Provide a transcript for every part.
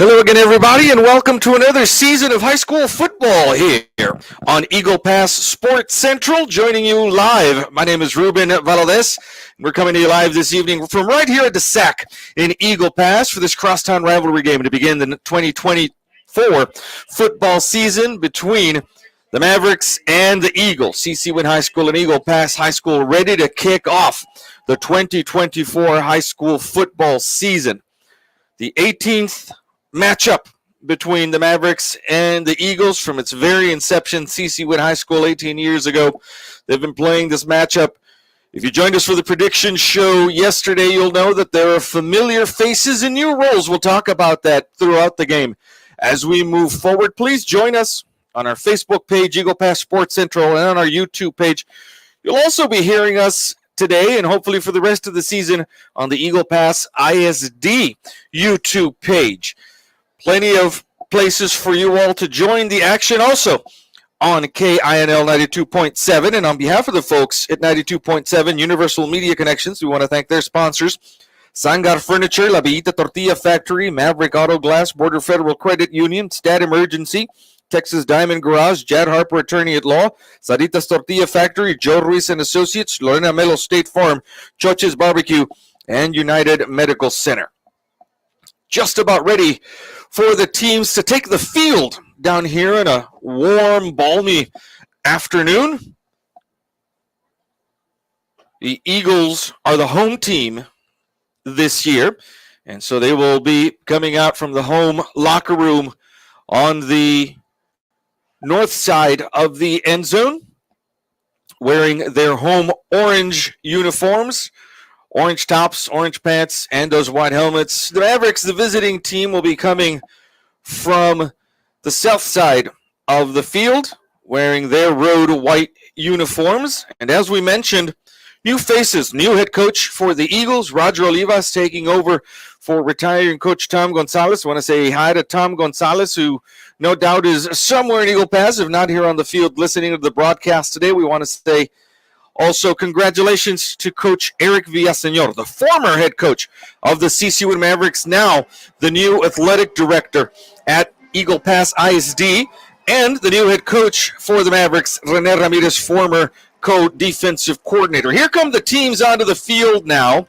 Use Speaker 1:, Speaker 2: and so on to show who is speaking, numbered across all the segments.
Speaker 1: Hello again, everybody, and welcome to another season of high school football here on Eagle Pass Sports Central. Joining you live, my name is Ruben Valadez. We're coming to you live this evening from right here at the SAC in Eagle Pass for this crosstown rivalry game to begin the 2024 football season between the Mavericks and the Eagles. CC Wynn High School and Eagle Pass High School ready to kick off the 2024 high school football season. The 18th matchup between the Mavericks and the Eagles from its very inception. CC Wynn High School 18 years ago. They've been playing this matchup. If you joined us for the prediction show yesterday, you'll know that there are familiar faces and new roles. We'll talk about that throughout the game. As we move forward, please join us on our Facebook page, Eagle Pass Sports Central, and on our YouTube page. You'll also be hearing us today and hopefully for the rest of the season on the Eagle Pass ISD YouTube page. Plenty of places for you all to join the action also on KINL 92.7. And on behalf of the folks at 92.7 Universal Media Connections, we want to thank their sponsors, Sangar Furniture, La Villita Tortilla Factory, Maverick Auto Glass, Border Federal Credit Union, Stat Emergency, Texas Diamond Garage, Jad Harper Attorney at Law, Saritas Tortilla Factory, Joe Ruiz and Associates, Lorena Melo State Farm, Choches Barbecue, and United Medical Center. Just about ready for the teams to take the field down here in a warm, balmy afternoon. The Eagles are the home team this year, and so they will be coming out from the home locker room on the north side of the end zone, wearing their home orange uniforms. Orange tops, orange pants, and those white helmets. The Mavericks, the visiting team, will be coming from the south side of the field, wearing their road white uniforms. And as we mentioned, new faces, new head coach for the Eagles, Roger Olivas, taking over for retiring coach Tom Gonzalez. I want to say hi to Tom Gonzalez, who no doubt is somewhere in Eagle Pass, if not here on the field listening to the broadcast today. We want to say also, congratulations to Coach Eric Villaseñor, the former head coach of the CC Wynn Mavericks, now the new athletic director at Eagle Pass ISD, and the new head coach for the Mavericks, René Ramirez, former co-defensive coordinator. Here come the teams onto the field now.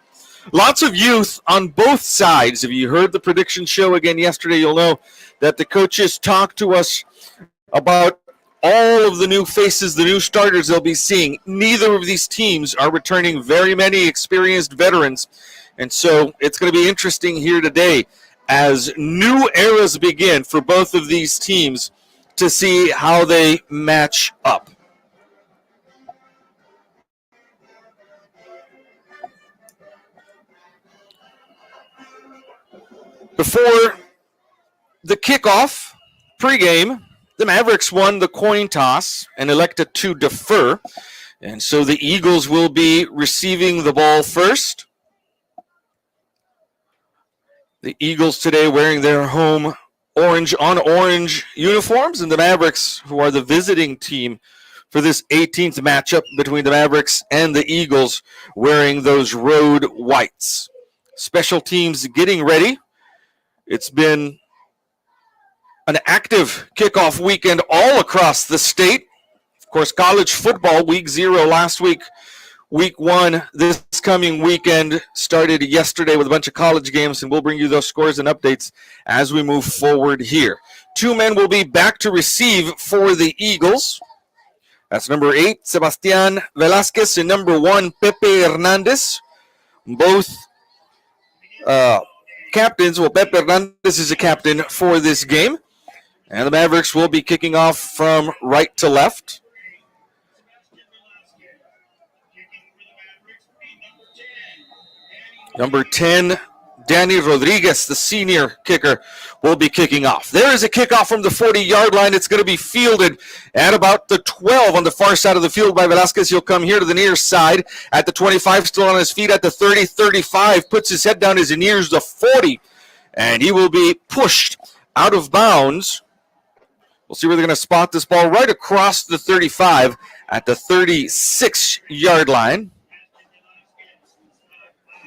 Speaker 1: Lots of youth on both sides. If you heard the prediction show again yesterday, you'll know that the coaches talked to us about all of the new faces, the new starters they'll be seeing. Neither of these teams are returning very many experienced veterans. And so it's going to be interesting here today as new eras begin for both of these teams to see how they match up. Before the kickoff, pregame, the Mavericks won the coin toss and elected to defer. And so the Eagles will be receiving the ball first. The Eagles today wearing their home orange on orange uniforms, and the Mavericks, who are the visiting team for this 18th matchup between the Mavericks and the Eagles, wearing those road whites. Special teams getting ready. It's been an active kickoff weekend all across the state. Of course, college football, week 0 last week. Week 1 this coming weekend started yesterday with a bunch of college games, and we'll bring you those scores and updates as we move forward here. 2 men will be back to receive for the Eagles. That's number 8, Sebastian Velasquez, and number 1, Pepe Hernandez. Both captains. Well, Pepe Hernandez is a captain for this game. And the Mavericks will be kicking off from right to left. Number 10, Danny Rodriguez, the senior kicker, will be kicking off. There is a kickoff from the 40-yard line. It's going to be fielded at about the 12 on the far side of the field by Velasquez. He'll come here to the near side at the 25, still on his feet at the 30, 35, puts his head down, his nears the 40, and he will be pushed out of bounds. We'll see where they're going to spot this ball right across the 35 at the 36-yard line.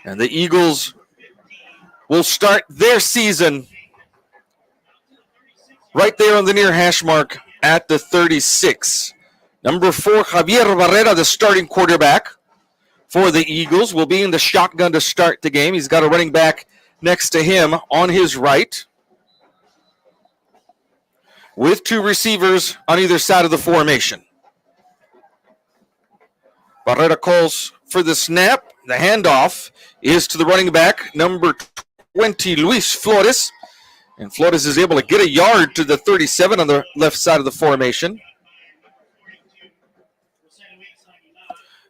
Speaker 1: And the Eagles will start their season right there on the near hash mark at the 36. Number 4, Javier Barrera, the starting quarterback for the Eagles, will be in the shotgun to start the game. He's got a running back next to him on his right, with 2 receivers on either side of the formation. Barrera calls for the snap. The handoff is to the running back, number 20, Luis Flores. And Flores is able to get a yard to the 37 on the left side of the formation.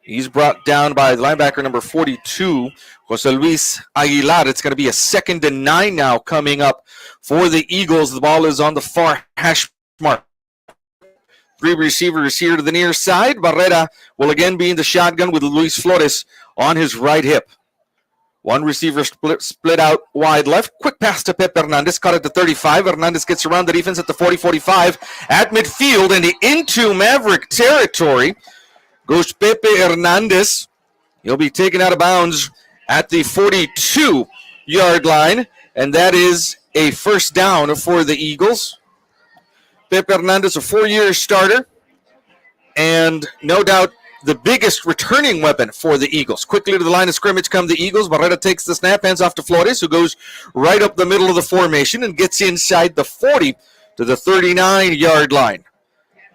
Speaker 1: He's brought down by the linebacker number 42, Jose Luis Aguilar. It's going to be a 2nd and 9 now coming up for the Eagles. The ball is on the far hash mark. 3 receivers here to the near side. Barrera will again be in the shotgun with Luis Flores on his right hip. 1 receiver split out wide left. Quick pass to Pepe Hernandez. Caught at the 35. Hernandez gets around the defense at the 40-45. At midfield and into Maverick territory goes Pepe Hernandez. He'll be taken out of bounds at the 42-yard line. And that is a first down for the Eagles. Pepe Hernandez, a 4-year starter. And no doubt the biggest returning weapon for the Eagles. Quickly to the line of scrimmage come the Eagles. Barrera takes the snap, hands off to Flores, who goes right up the middle of the formation and gets inside the 40 to the 39-yard line.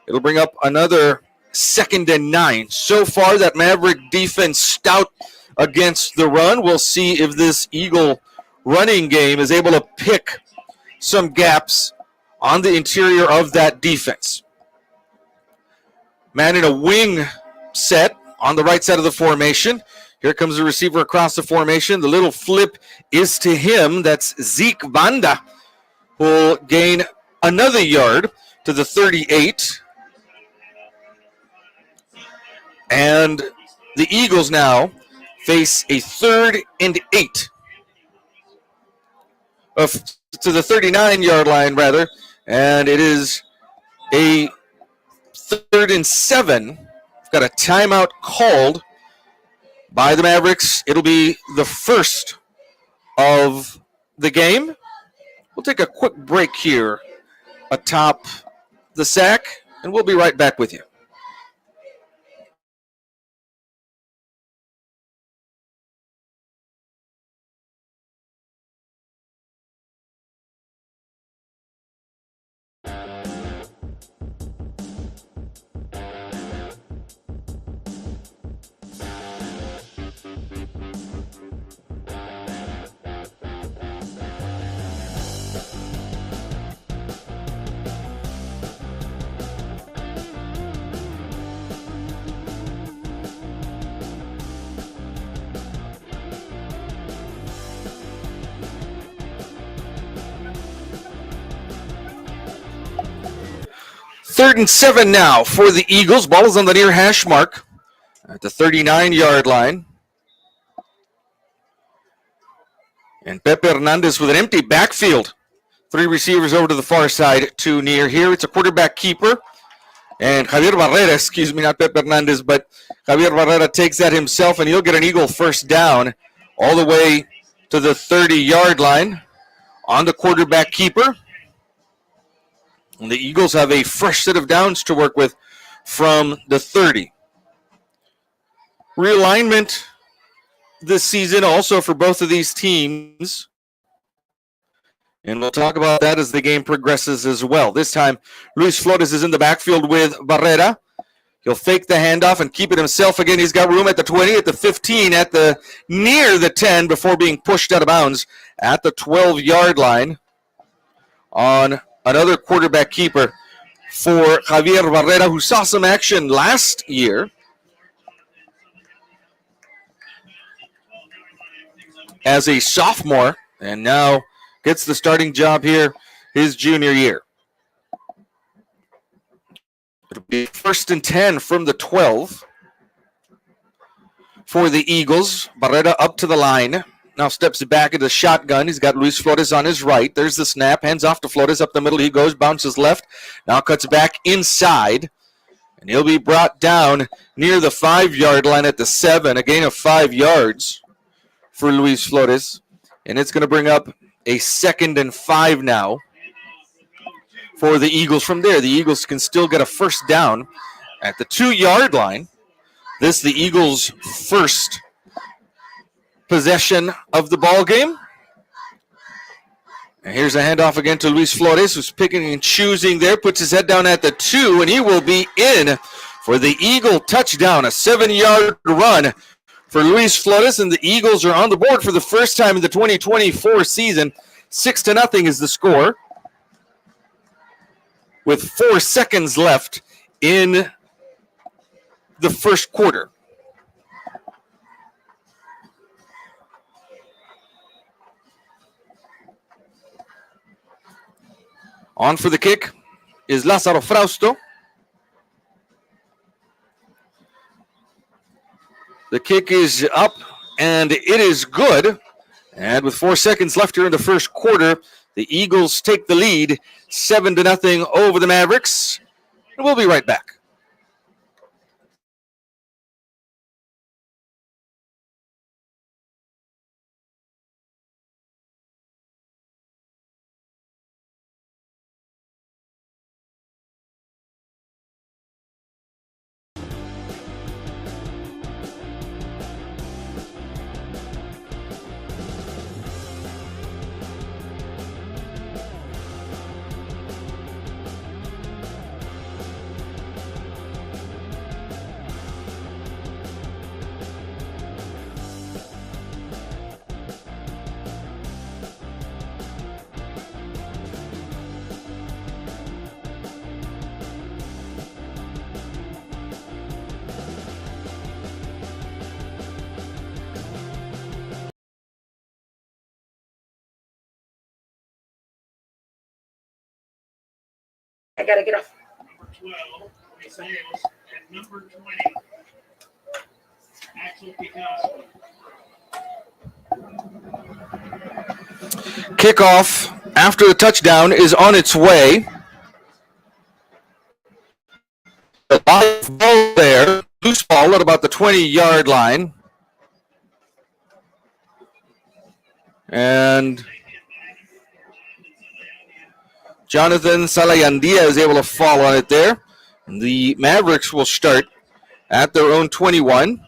Speaker 1: It'll bring up another 2nd and 9. So far, that Maverick defense stout against the run. We'll see if this Eagle running game is able to pick some gaps on the interior of that defense. Man in a wing set on the right side of the formation. Here comes the receiver across the formation. The little flip is to him. That's Zeke Banda, who will gain another yard to the 38. And the Eagles now face a 3rd and 8. To the 39-yard line, rather. And it is a 3rd and 7. Got a timeout called by the Mavericks. It'll be the first of the game. We'll take a quick break here atop the sack, and we'll be right back with you. Third and 7 now for the Eagles. Ball is on the near hash mark at the 39-yard line. And Pepe Hernandez with an empty backfield. 3 receivers over to the far side, 2 near here. It's a quarterback keeper. And Javier Barrera, not Pepe Hernandez, but Javier Barrera takes that himself, and he'll get an Eagle first down all the way to the 30-yard line on the quarterback keeper. And the Eagles have a fresh set of downs to work with from the 30. Realignment this season also for both of these teams. And we'll talk about that as the game progresses as well. This time, Luis Flores is in the backfield with Barrera. He'll fake the handoff and keep it himself again. He's got room at the 20, at the 15, at the near the 10 before being pushed out of bounds at the 12-yard line on another quarterback keeper for Javier Barrera, who saw some action last year as a sophomore and now gets the starting job here his junior year. It'll be 1st and 10 from the 12 for the Eagles. Barrera up to the line. Now steps back into the shotgun. He's got Luis Flores on his right. There's the snap. Hands off to Flores. Up the middle he goes. Bounces left. Now cuts back inside. And he'll be brought down near the 5-yard line at the 7. A gain of 5 yards for Luis Flores. And it's going to bring up a 2nd and 5 now for the Eagles from there. The Eagles can still get a first down at the 2-yard line. This is the Eagles' first possession of the ball game. And here's a handoff again to Luis Flores, who's picking and choosing there, puts his head down at the 2, and he will be in for the Eagle touchdown, a 7-yard run for Luis Flores, and the Eagles are on the board for the first time in the 2024 season. 6-0 is the score, with 4 seconds left in the first quarter. On for the kick is Lázaro Frausto. The kick is up, and it is good. And with 4 seconds left here in the first quarter, the Eagles take the lead, 7-0 over the Mavericks. And we'll be right back.
Speaker 2: I gotta get off.
Speaker 3: Number 12, Sales, and number 20, Axel Picasso.
Speaker 1: Kickoff after the touchdown is on its way. The live ball there, loose ball at about the 20-yard line. And Jonathan Salayandia is able to fall on it there. The Mavericks will start at their own 21.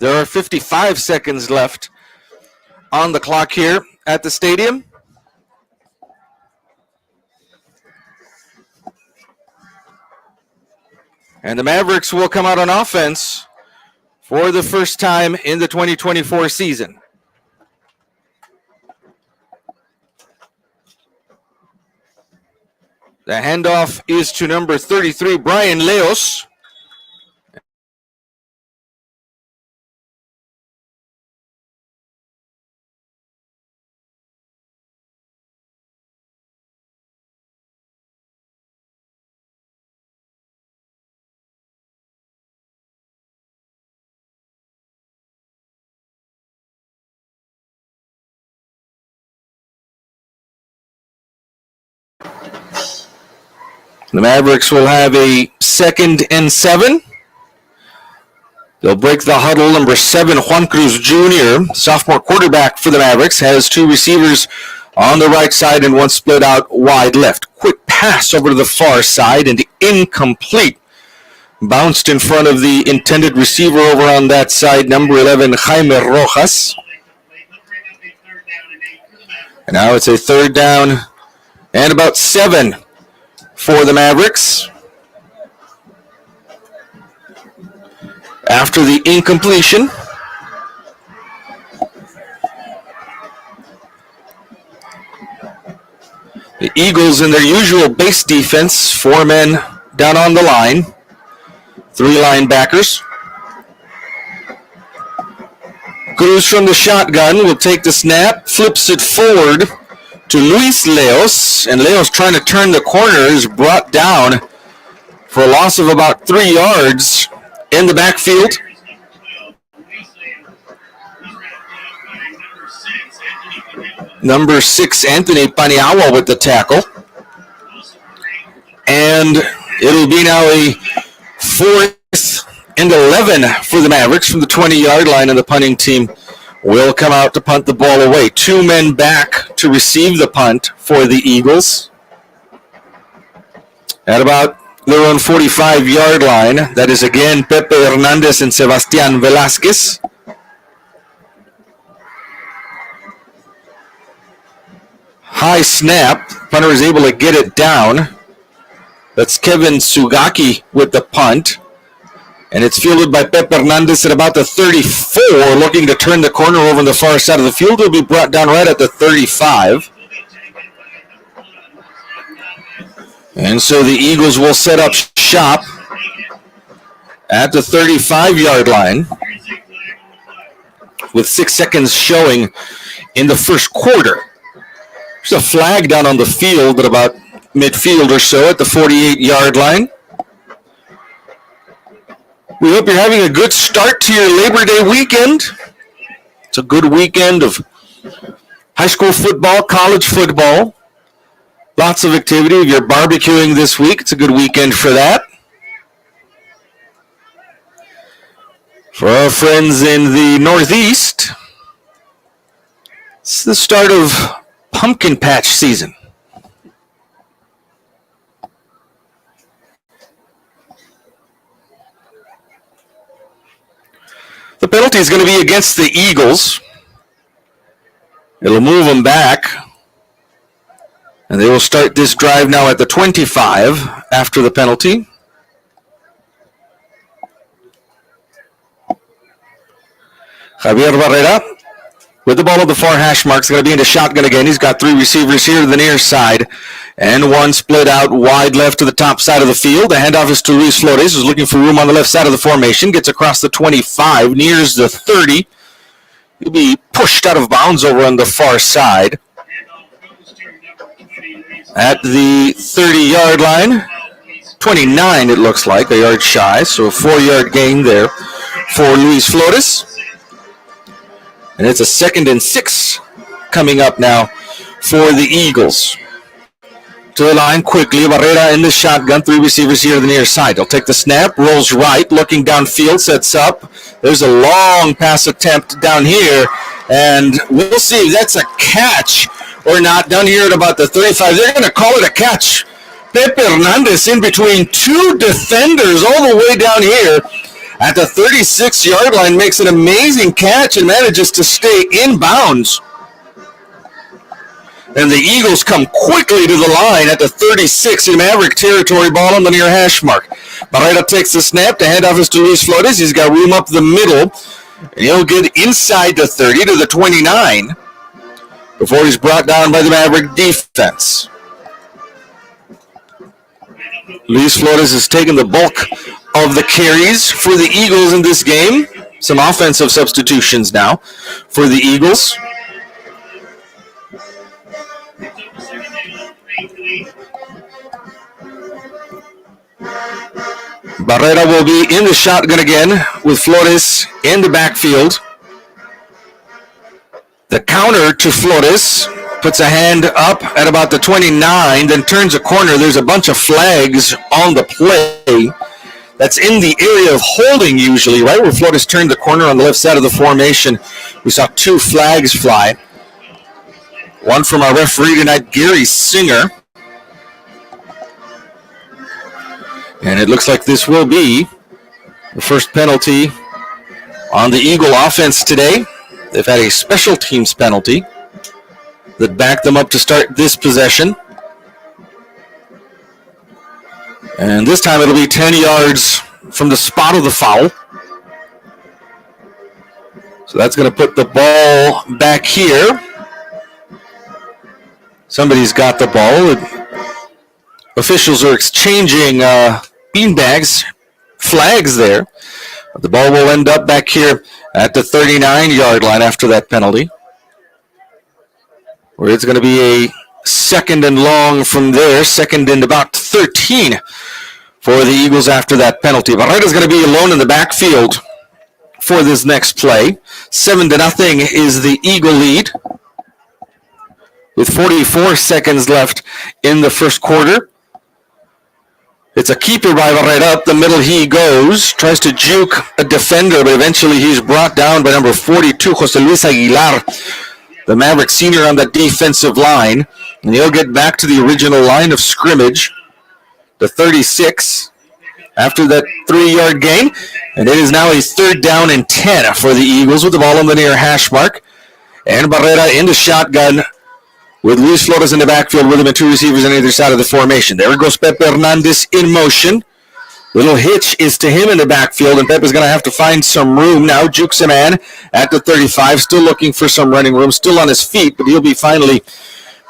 Speaker 1: There are 55 seconds left on the clock here at the stadium. And the Mavericks will come out on offense for the first time in the 2024 season. The handoff is to number 33, Brian Leos. The Mavericks will have a 2nd and 7. They'll break the huddle. Number 7, Juan Cruz Jr., sophomore quarterback for the Mavericks, has 2 receivers on the right side and 1 split out wide left. Quick pass over to the far side and incomplete. Bounced in front of the intended receiver over on that side, number 11, Jaime Rojas. And now it's a 3rd down and about 7 for the Mavericks. After the incompletion, the Eagles in their usual base defense, 4 men down on the line, 3 linebackers. Cruz from the shotgun will take the snap, flips it forward to Luis Leos, and Leos trying to turn the corner is brought down for a loss of about 3 yards in the backfield. Number 6, Anthony Paniagua with the tackle. And it'll be now a 4th and 11 for the Mavericks from the 20-yard line, and the punting team will come out to punt the ball away. 2 men back to receive the punt for the Eagles. At about their own 45-yard line, that is again Pepe Hernandez and Sebastian Velasquez. High snap. Punter is able to get it down. That's Kevin Sugaki with the punt. And it's fielded by Pepe Hernandez at about the 34, looking to turn the corner over on the far side of the field. Will be brought down right at the 35. And so the Eagles will set up shop at the 35-yard line with 6 seconds showing in the first quarter. There's a flag down on the field at about midfield or so at the 48-yard line. We hope you're having a good start to your Labor Day weekend. It's a good weekend of high school football, college football. Lots of activity. If you're barbecuing this week, it's a good weekend for that. For our friends in the Northeast, it's the start of pumpkin patch season. The penalty is going to be against the Eagles. It'll move them back. And they will start this drive now at the 25 after the penalty. Javier Barrera with the ball at the far hash mark. It's going to be into shotgun again. He's got 3 receivers here to the near side. And 1 split out wide left to the top side of the field. The handoff is to Luis Flores, who's looking for room on the left side of the formation. Gets across the 25, nears the 30. He'll be pushed out of bounds over on the far side. At the 30-yard line, 29 it looks like, a yard shy. So a 4-yard gain there for Luis Flores. And it's a 2nd and 6 coming up now for the Eagles. To the line quickly, Barrera in the shotgun, 3 receivers here to the near side. He'll take the snap, rolls right, looking downfield, sets up. There's a long pass attempt down here, and we'll see if that's a catch or not. Down here at about the 35, they're going to call it a catch. Pepe Hernandez in between 2 defenders all the way down here at the 36-yard line makes an amazing catch and manages to stay in bounds. And the Eagles come quickly to the line at the 36 in Maverick territory, ball on the near hash mark. Barrera takes the snap. The handoff is to Luis Flores. He's got room up the middle. And he'll get inside the 30 to the 29 before he's brought down by the Maverick defense. Luis Flores has taken the bulk of the carries for the Eagles in this game. Some offensive substitutions now for the Eagles. Barrera will be in the shotgun again with Flores in the backfield. The counter to Flores puts a hand up at about the 29, then turns a corner. There's a bunch of flags on the play. That's in the area of holding usually, right where Flores turned the corner on the left side of the formation. We saw 2 flags fly. One from our referee tonight, Gary Singer. And it looks like this will be the first penalty on the Eagle offense today. They've had a special teams penalty that backed them up to start this possession. And this time it'll be 10 yards from the spot of the foul. So that's going to put the ball back here. Somebody's got the ball. Officials are exchanging beanbags, flags there. But the ball will end up back here at the 39-yard line after that penalty, where it's going to be a 2nd and long from there, 2nd and about 13 for the Eagles after that penalty. Barrera's going to be alone in the backfield for this next play. 7-0 is the Eagle lead with 44 seconds left in the first quarter. It's a keeper by right up the middle. He goes, tries to juke a defender, but eventually he's brought down by number 42, Jose Luis Aguilar, the Maverick senior on the defensive line. And he'll get back to the original line of scrimmage, the 36, after that 3-yard gain. And it is now a 3rd down and 10 for the Eagles with the ball on the near hash mark. And Barrera in the shotgun with Luis Flores in the backfield with him and 2 receivers on either side of the formation. There goes Pepe Hernandez in motion. Little hitch is to him in the backfield, and Pepe's going to have to find some room now. Jukes a man at the 35, still looking for some running room, still on his feet, but he'll be finally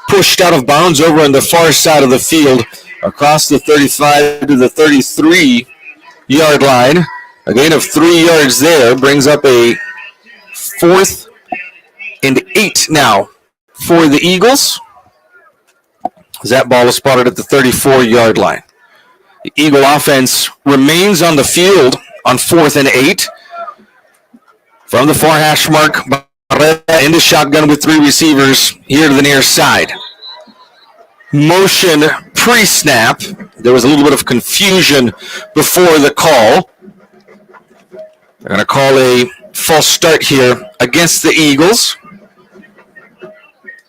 Speaker 1: pushed out of bounds over on the far side of the field across the 35 to the 33-yard line. A gain of 3 yards there brings up a 4th and 8 now for the Eagles. That ball is spotted at the 34-yard line. The Eagle offense remains on the field on 4th and 8. From the far hash mark, Barrera in the shotgun with 3 receivers here to the near side. Motion pre-snap. There was a little bit of confusion before the call. They're going to call a false start here against the Eagles.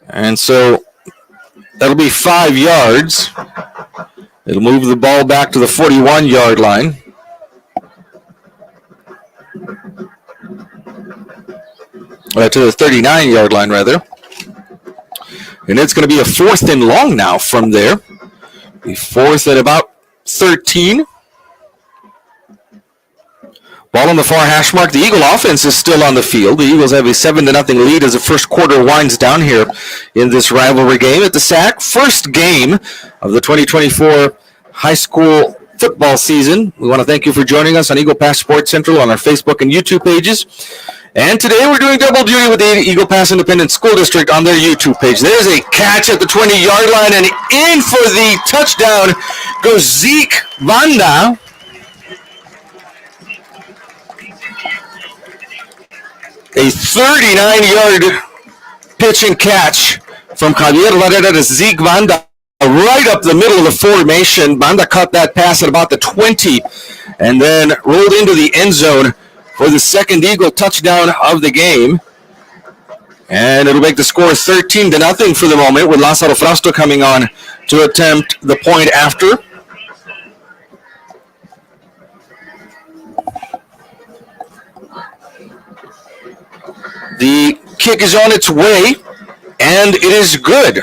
Speaker 1: And so that'll be 5 yards. It'll move the ball back to the 41-yard line. To the 39-yard line, rather. And it's going to be a 4th and long now from there. The 4th at about 13. Ball on the far hash mark. The Eagle offense is still on the field. The Eagles have a 7-0 lead as the first quarter winds down here in this rivalry game at the SAC. First game of the 2024 high school football season. We want to thank you for joining us on Eagle Pass Sports Central on our Facebook and YouTube pages. And today we're doing double duty with the Eagle Pass Independent School District on their YouTube page. There's a catch at the 20-yard line, and in for the touchdown goes Zeke Vanda. A 39-yard pitch and catch from Javier Barrera to Zeke Vanda right up the middle of the formation. Vanda caught that pass at about the 20 and then rolled into the end zone for the second Eagle touchdown of the game. And it'll make the score 13-0 for the moment, with Lázaro Frausto coming on to attempt the point after. The kick is on its way, and it is good.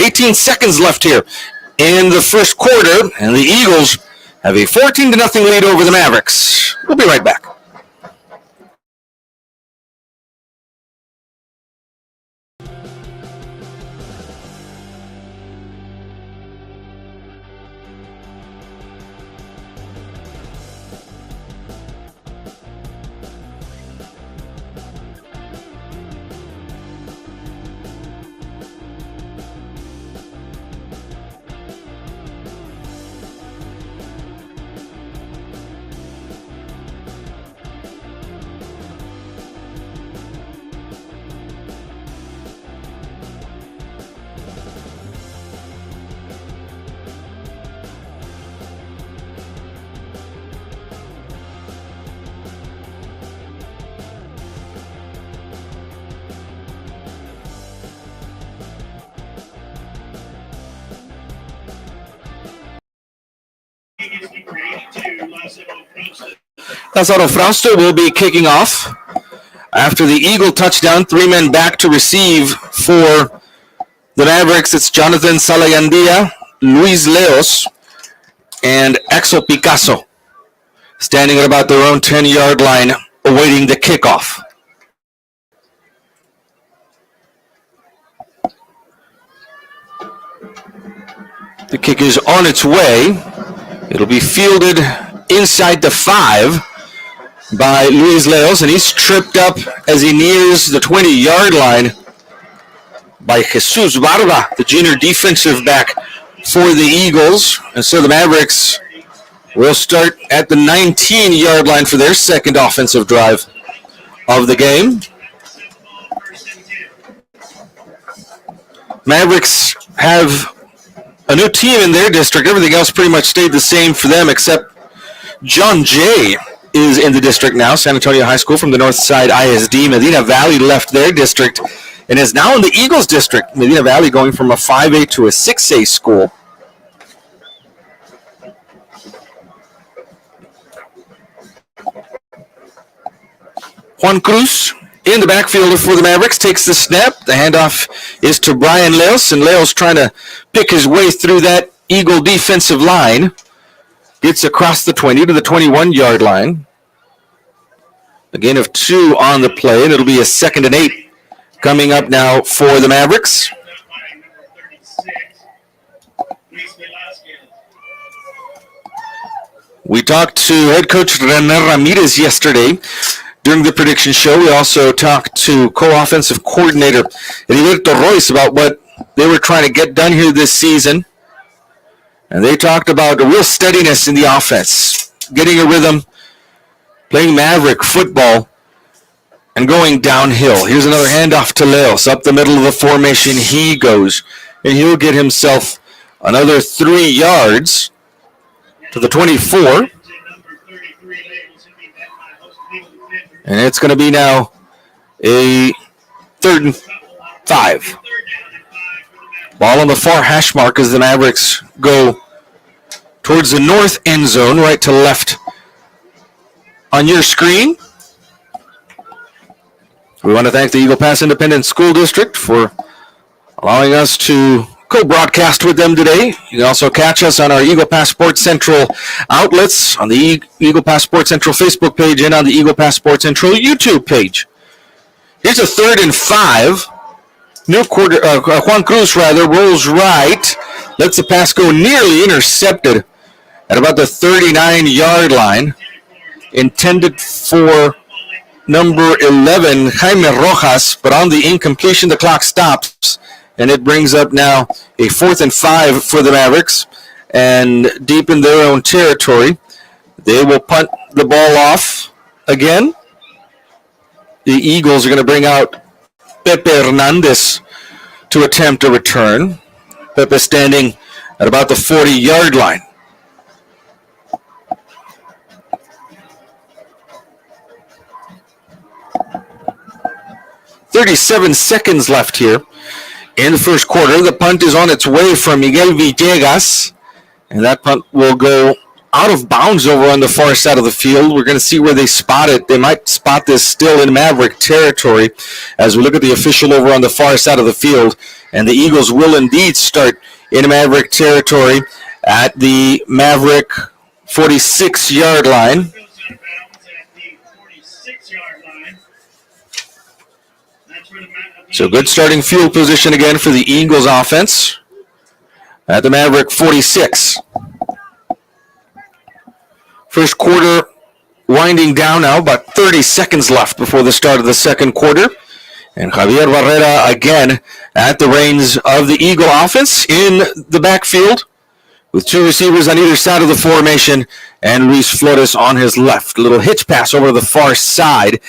Speaker 1: 18 seconds left here in the first quarter, and the Eagles have a 14-0 lead over the Mavericks. We'll be right back. Lázaro Frausto will be kicking off after the Eagle touchdown. 3 men back to receive for the Mavericks. It's Jonathan Salayandia, Luis Leos, and Axel Picasso standing at about their own 10-yard line awaiting the kickoff. The kick is on its way. It'll be fielded inside the 5 by Luis Leos, and he's tripped up as he nears the 20-yard line by Jesus Barba, the junior defensive back for the Eagles. And so the Mavericks will start at the 19-yard line for their second offensive drive of the game. Mavericks have a new team in their district. Everything else pretty much stayed the same for them, except John Jay is in the district now. San Antonio High School from the Northside ISD. Medina Valley left their district and is now in the Eagles district. Medina Valley going from a 5A to a 6A school. Juan Cruz in the backfield for the Mavericks takes the snap. The handoff is to Brian Leos, and Leos trying to pick his way through that Eagle defensive line. Gets across the 20 to the 21-yard line. A gain of 2 on the play, and it'll be a 2nd and 8 coming up now for the Mavericks. We talked to head coach René Ramirez yesterday during the prediction show. We also talked to co-offensive coordinator Heriberto Royce about what they were trying to get done here this season. And they talked about a real steadiness in the offense, getting a rhythm, playing Maverick football, and going downhill. Here's another handoff to Leos. Up the middle of the formation he goes, and he'll get himself another 3 yards to the 24. And it's going to be now a 3rd and 5. Ball on the far hash mark as the Mavericks go towards the north end zone, right to left on your screen. We want to thank the Eagle Pass Independent School District for allowing us to co-broadcast with them today. You can also catch us on our Eagle Pass Sports Central outlets, on the Eagle Pass Sports Central Facebook page, and on the Eagle Pass Sports Central YouTube page. Here's a 3rd and 5. Juan Cruz rolls right, lets the pass go, nearly intercepted at about the 39-yard line. Intended for number 11, Jaime Rojas, but on the incompletion, the clock stops, and it brings up now a 4th and 5 for the Mavericks, and deep in their own territory. They will punt the ball off again. The Eagles are going to bring out Pepe Hernandez to attempt a return. Pepe standing at about the 40-yard line. .37 seconds left here in the first quarter. The punt is on its way from Miguel Villegas, and that punt will go out of bounds over on the far side of the field. We're going to see where they spot it. They might spot this still in Maverick territory as we look at the official over on the far side of the field. And the Eagles will indeed start in Maverick territory at the Maverick 46-yard line. So good starting field position again for the Eagles offense at the Maverick 46. First quarter winding down now, about 30 seconds left before the start of the second quarter. And Javier Barrera again at the reins of the Eagle offense in the backfield with 2 receivers on either side of the formation and Luis Flores on his left. A little hitch pass over to the far side.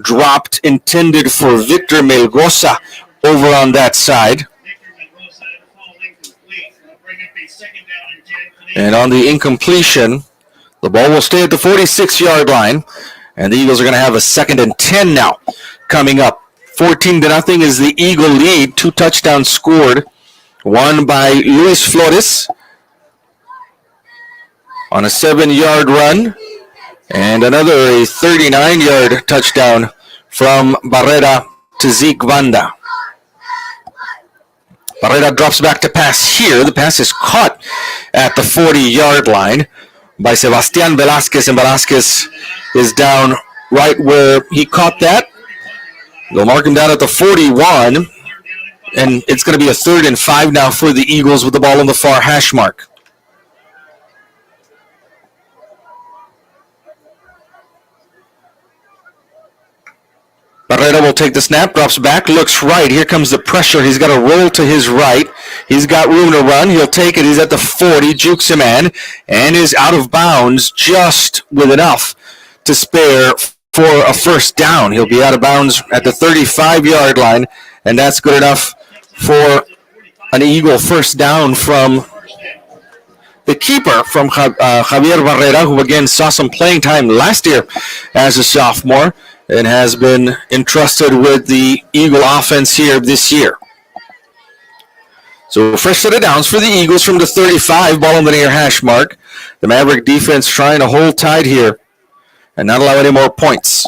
Speaker 1: Dropped, intended for Victor Melgoza over on that side. And on the incompletion, the ball will stay at the 46-yard line, and the Eagles are going to have a 2nd and 10 now coming up. 14-0 is the Eagle lead. 2 touchdowns scored, one by Luis Flores on a 7-yard run, and another a 39-yard touchdown from Barrera to Zeke Vanda. Barrera drops back to pass here. The pass is caught at the 40-yard line by Sebastian Velasquez, and Velasquez is down right where he caught that. They'll mark him down at the 41, and it's going to be a 3rd and 5 now for the Eagles with the ball on the far hash mark. Barrera will take the snap, drops back, looks right. Here comes the pressure. He's got to roll to his right. He's got room to run. He'll take it. He's at the 40, jukes him in, and is out of bounds just with enough to spare for a first down. He'll be out of bounds at the 35-yard line, and that's good enough for an Eagle first down from the keeper from Javier Barrera, who again saw some playing time last year as a sophomore and has been entrusted with the Eagle offense here this year. So first set of downs for the Eagles from the 35, ball on the near hash mark. The Maverick defense trying to hold tight here and not allow any more points.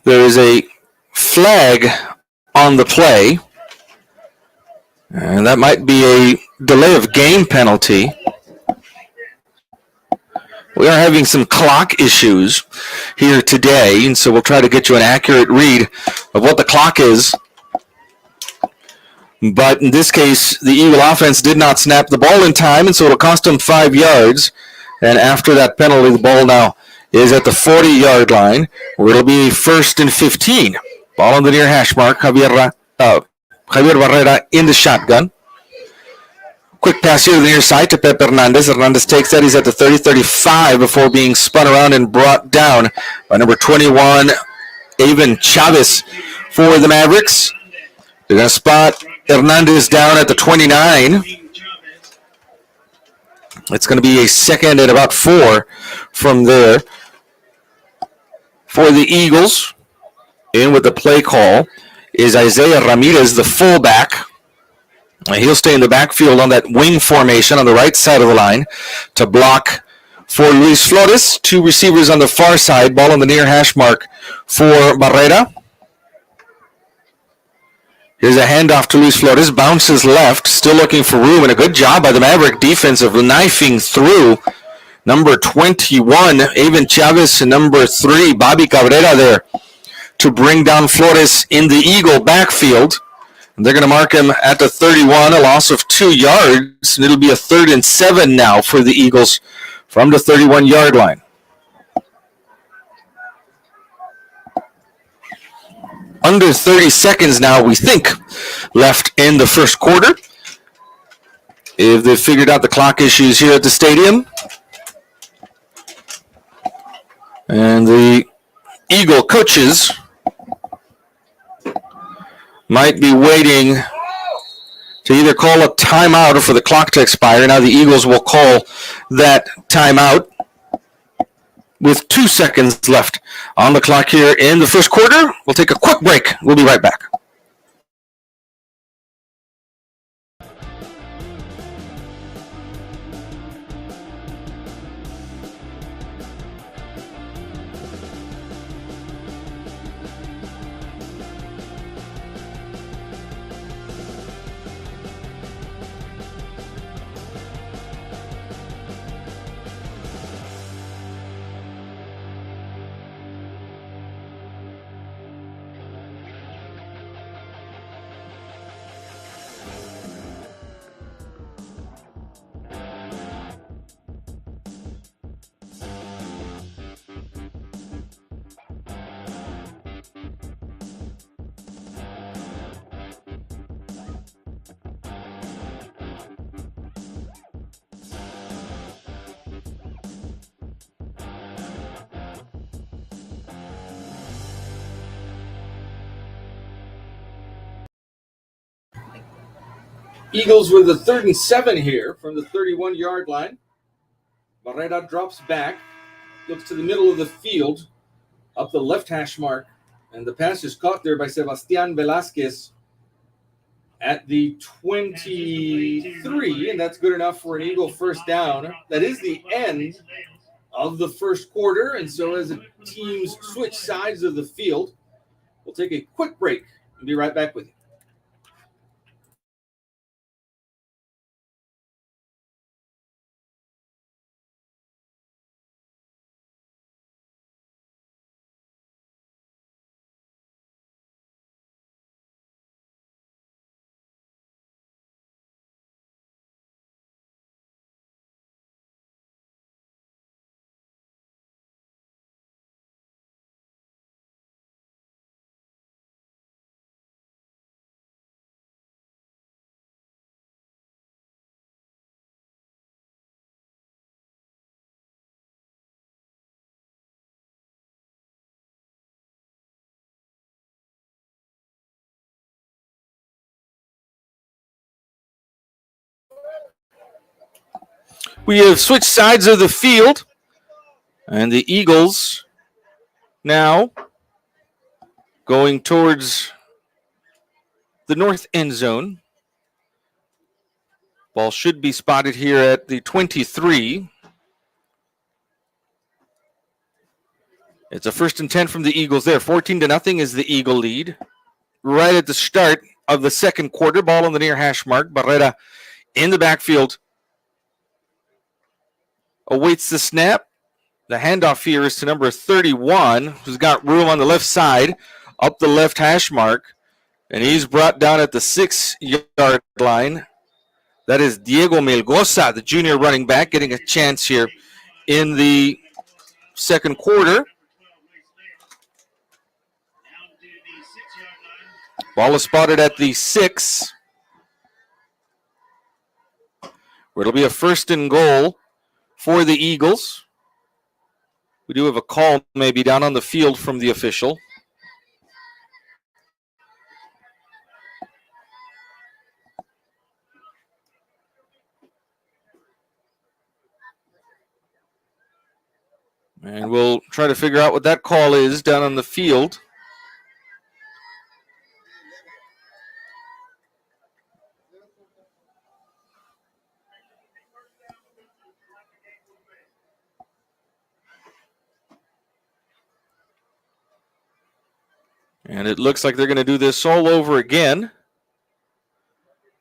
Speaker 1: There is a flag on the play, and that might be a delay of game penalty. We are having some clock issues here today, and so we'll try to get you an accurate read of what the clock is. But in this case, the Eagle offense did not snap the ball in time, and so it'll cost them 5 yards. And after that penalty, the ball now is at the 40-yard line, where it'll be 1st and 15. Ball on the near hash mark. Javier Barrera in the shotgun. Quick pass here to the near side to Pepe Hernandez. Hernandez takes that. He's at the 30-35 before being spun around and brought down by number 21, Avon Chavez for the Mavericks. They're going to spot Hernandez down at the 29. It's going to be a second and about 4 from there for the Eagles. In with the play call is Isaiah Ramirez, the fullback. He'll stay in the backfield on that wing formation on the right side of the line to block for Luis Flores. 2 receivers on the far side. Ball on the near hash mark for Barrera. Here's a handoff to Luis Flores. Bounces left. Still looking for room. And a good job by the Maverick defense of knifing through number 21, Avon Chavez, and number 3, Bobby Cabrera there to bring down Flores in the Eagle backfield. They're going to mark him at the 31, a loss of 2 yards, and it'll be a 3rd and 7 now for the Eagles from the 31-yard line. Under 30 seconds now, we think, left in the first quarter. If they've figured out the clock issues here at the stadium. And the Eagle coaches might be waiting to either call a timeout or for the clock to expire. Now the Eagles will call that timeout with 2 seconds left on the clock here in the first quarter. We'll take a quick break. We'll be right back. Eagles with a 3rd and 7 here from the 31-yard line. Barrera drops back, looks to the middle of the field, up the left hash mark, and the pass is caught there by Sebastian Velasquez at the 23, and that's good enough for an Eagle first down. That is the end of the first quarter, and so as the teams switch sides of the field, we'll take a quick break and be right back with you. We have switched sides of the field, and the Eagles now going towards the north end zone. Ball should be spotted here at the 23. It's a 1st and 10 from the Eagles there. 14-0 is the Eagle lead. Right at the start of the second quarter, ball on the near hash mark. Barrera in the backfield awaits the snap. The handoff here is to number 31, who's got room on the left side, up the left hash mark, and he's brought down at the 6-yard line. That is Diego Melgoza, the junior running back, getting a chance here in the second quarter. Ball is spotted at the 6, where it'll be a 1st and goal for the Eagles. We do have a call maybe down on the field from the official. And we'll try to figure out what that call is down on the field. And it looks like they're going to do this all over again.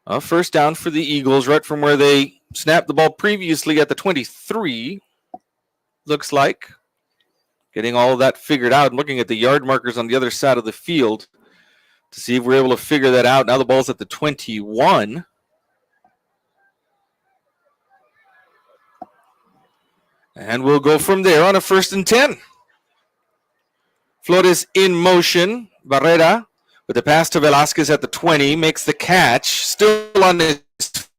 Speaker 1: A 1st down for the Eagles, right from where they snapped the ball previously at the 23. Looks like. Getting all of that figured out and looking at the yard markers on the other side of the field to see if we're able to figure that out. Now the ball's at the 21. And we'll go from there on a 1st and 10. Flores in motion. Barrera with the pass to Velasquez at the 20. Makes the catch. Still on his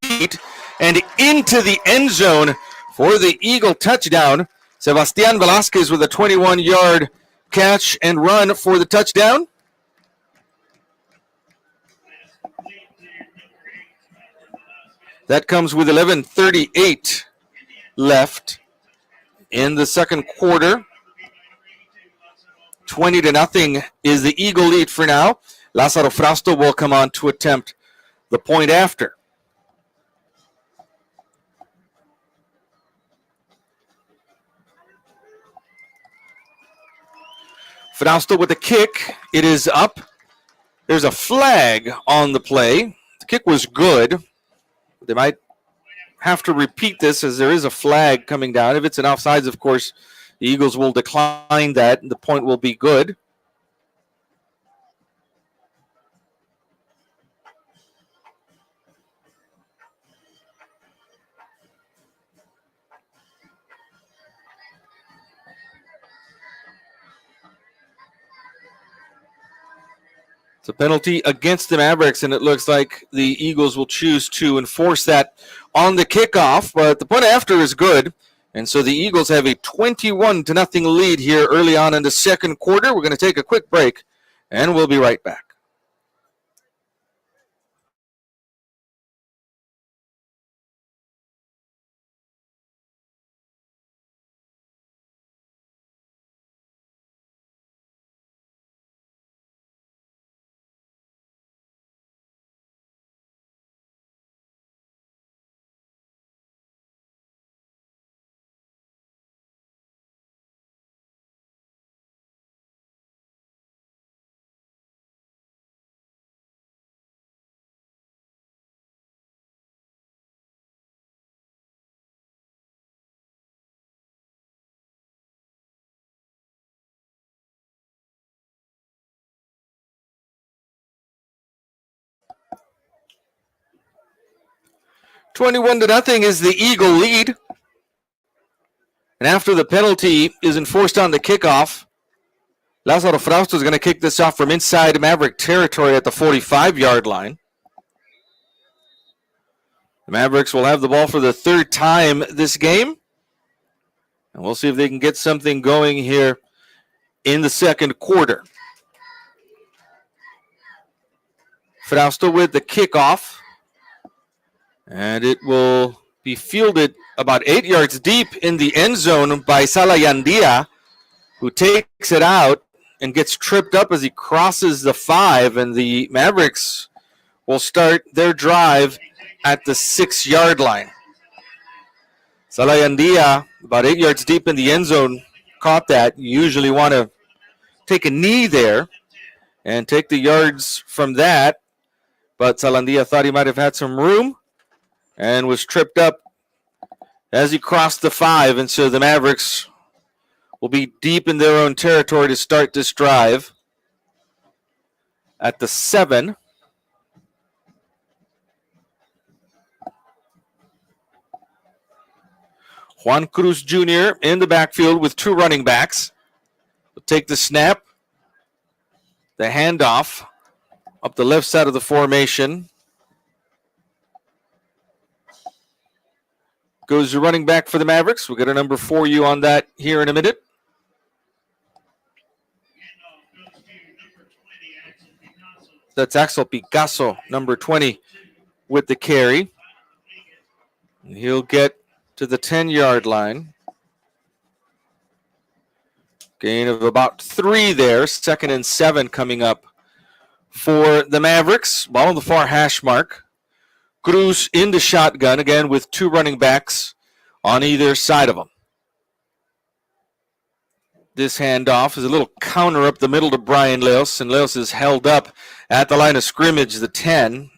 Speaker 1: feet. And into the end zone for the Eagle touchdown. Sebastian Velasquez with a 21-yard catch and run for the touchdown. That comes with 11:38 left in the second quarter. 20-0 is the Eagle lead for now. Lázaro Frausto will come on to attempt the point after. Frausto with the kick. It is up. There's a flag on the play. The kick was good. They might have to repeat this as there is a flag coming down. If it's an offsides, of course, the Eagles will decline that, and the point will be good. It's a penalty against the Mavericks, and it looks like the Eagles will choose to enforce that on the kickoff, but the point after is good. And so the Eagles have a 21-0 lead here early on in the second quarter. We're going to take a quick break, and we'll be right back. (21-0) is the Eagle lead. And after the penalty is enforced on the kickoff, Lázaro Frausto is going to kick this off from inside Maverick territory at the 45-yard line. The Mavericks will have the ball for the 3rd time this game. And we'll see if they can get something going here in the second quarter. Frausto with the kickoff. And it will be fielded about 8 yards deep in the end zone by Salayandia, who takes it out and gets tripped up as he crosses the 5, and the Mavericks will start their drive at the 6-yard line. Salayandia, about 8 yards deep in the end zone, caught that. You usually want to take a knee there and take the yards from that, but Salayandia thought he might have had some room and was tripped up as he crossed the 5, and so the Mavericks will be deep in their own territory to start this drive at the 7. Juan Cruz Jr. in the backfield with 2 running backs. He'll take the snap, the handoff up the left side of the formation. Goes the running back for the Mavericks. We'll get a number for you on that here in a minute. That's Axel Picasso, number 20, with the carry. He'll get to the 10-yard line. Gain of about 3 there. 2nd and 7 coming up for the Mavericks. Ball on the far hash mark. Cruz in the shotgun, again with 2 running backs on either side of him. This handoff is a little counter up the middle to Brian Leos, and Leos is held up at the line of scrimmage, the 10.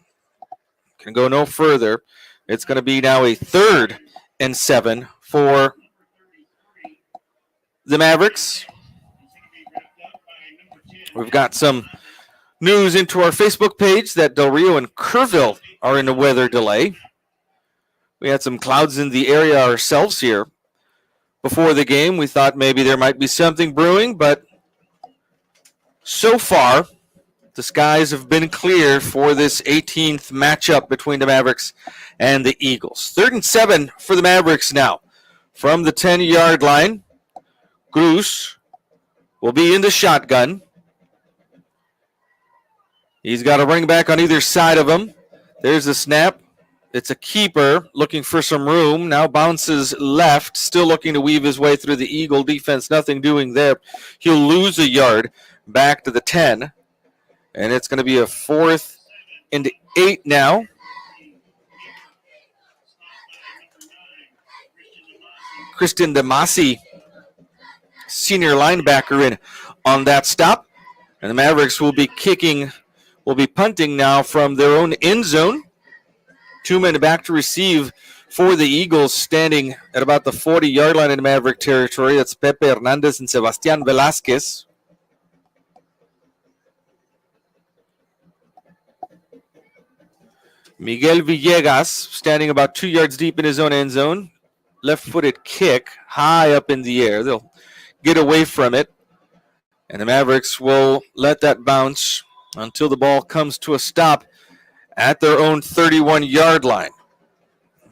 Speaker 1: Can go no further. It's going to be now a 3rd and 7 for the Mavericks. We've got some news into our Facebook page that Del Rio and Kerrville are in a weather delay. We had some clouds in the area ourselves here before the game. We thought maybe there might be something brewing, but so far the skies have been clear for this 18th matchup between the Mavericks and the Eagles. 3rd and 7 for the Mavericks now. From the 10-yard line, Cruz will be in the shotgun. He's got a running back on either side of him. There's the snap. It's a keeper looking for some room. Now bounces left, still looking to weave his way through the Eagle defense. Nothing doing there. He'll lose a yard back to the 10. And it's going to be a 4th and 8 now. Christian Damasi, senior linebacker, in on that stop. And the Mavericks will be punting now from their own end zone. 2 men back to receive for the Eagles, standing at about the 40-yard line in Maverick territory. That's Pepe Hernandez and Sebastian Velasquez. Miguel Villegas standing about 2 yards deep in his own end zone. Left-footed kick high up in the air. They'll get away from it. And the Mavericks will let that bounce until the ball comes to a stop at their own 31-yard line.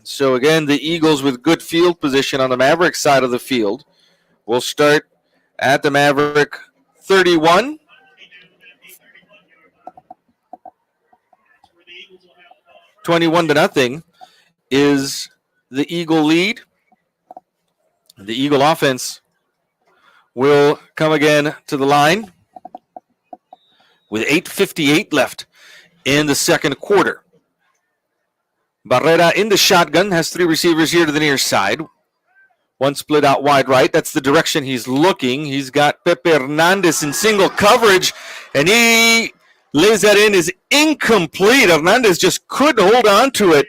Speaker 1: So again, the Eagles with good field position on the Maverick side of the field will start at the Maverick 31. $21-0 is the Eagle lead. The Eagle offense will come again to the line with 8:58 left in the second quarter. Barrera in the shotgun, has 3 receivers here to the near side. One split out wide right. That's the direction he's looking. He's got Pepe Hernandez in single coverage, and he lays that in, is incomplete. Hernandez just couldn't hold on to it.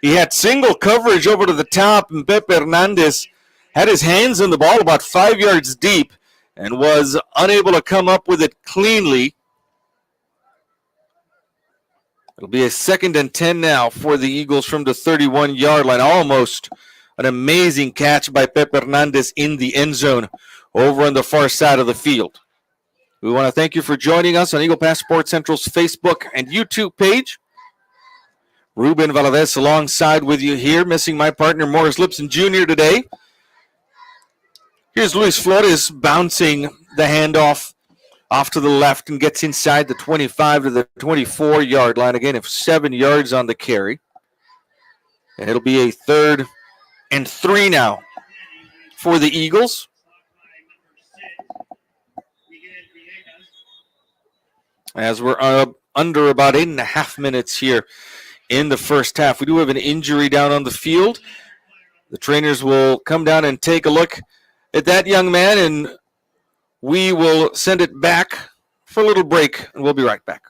Speaker 1: He had single coverage over to the top, and Pepe Hernandez had his hands on the ball about 5 yards deep and was unable to come up with it cleanly. It'll be a 2nd and 10 now for the Eagles from the 31-yard line. Almost an amazing catch by Pepe Hernandez in the end zone over on the far side of the field. We want to thank you for joining us on Eagle Pass Sports Central's Facebook and YouTube page. Ruben Valadez alongside with you here, missing my partner Morris Lipson Jr. today. Here's Luis Flores bouncing the handoff off to the left and gets inside the 25 to the 24-yard line. Again, 7 yards on the carry. And it'll be a 3rd and 3 now for the Eagles. As we're under about 8.5 minutes here in the first half. We do have an injury down on the field. The trainers will come down and take a look at that young man, and we will send it back for a little break, and we'll be right back.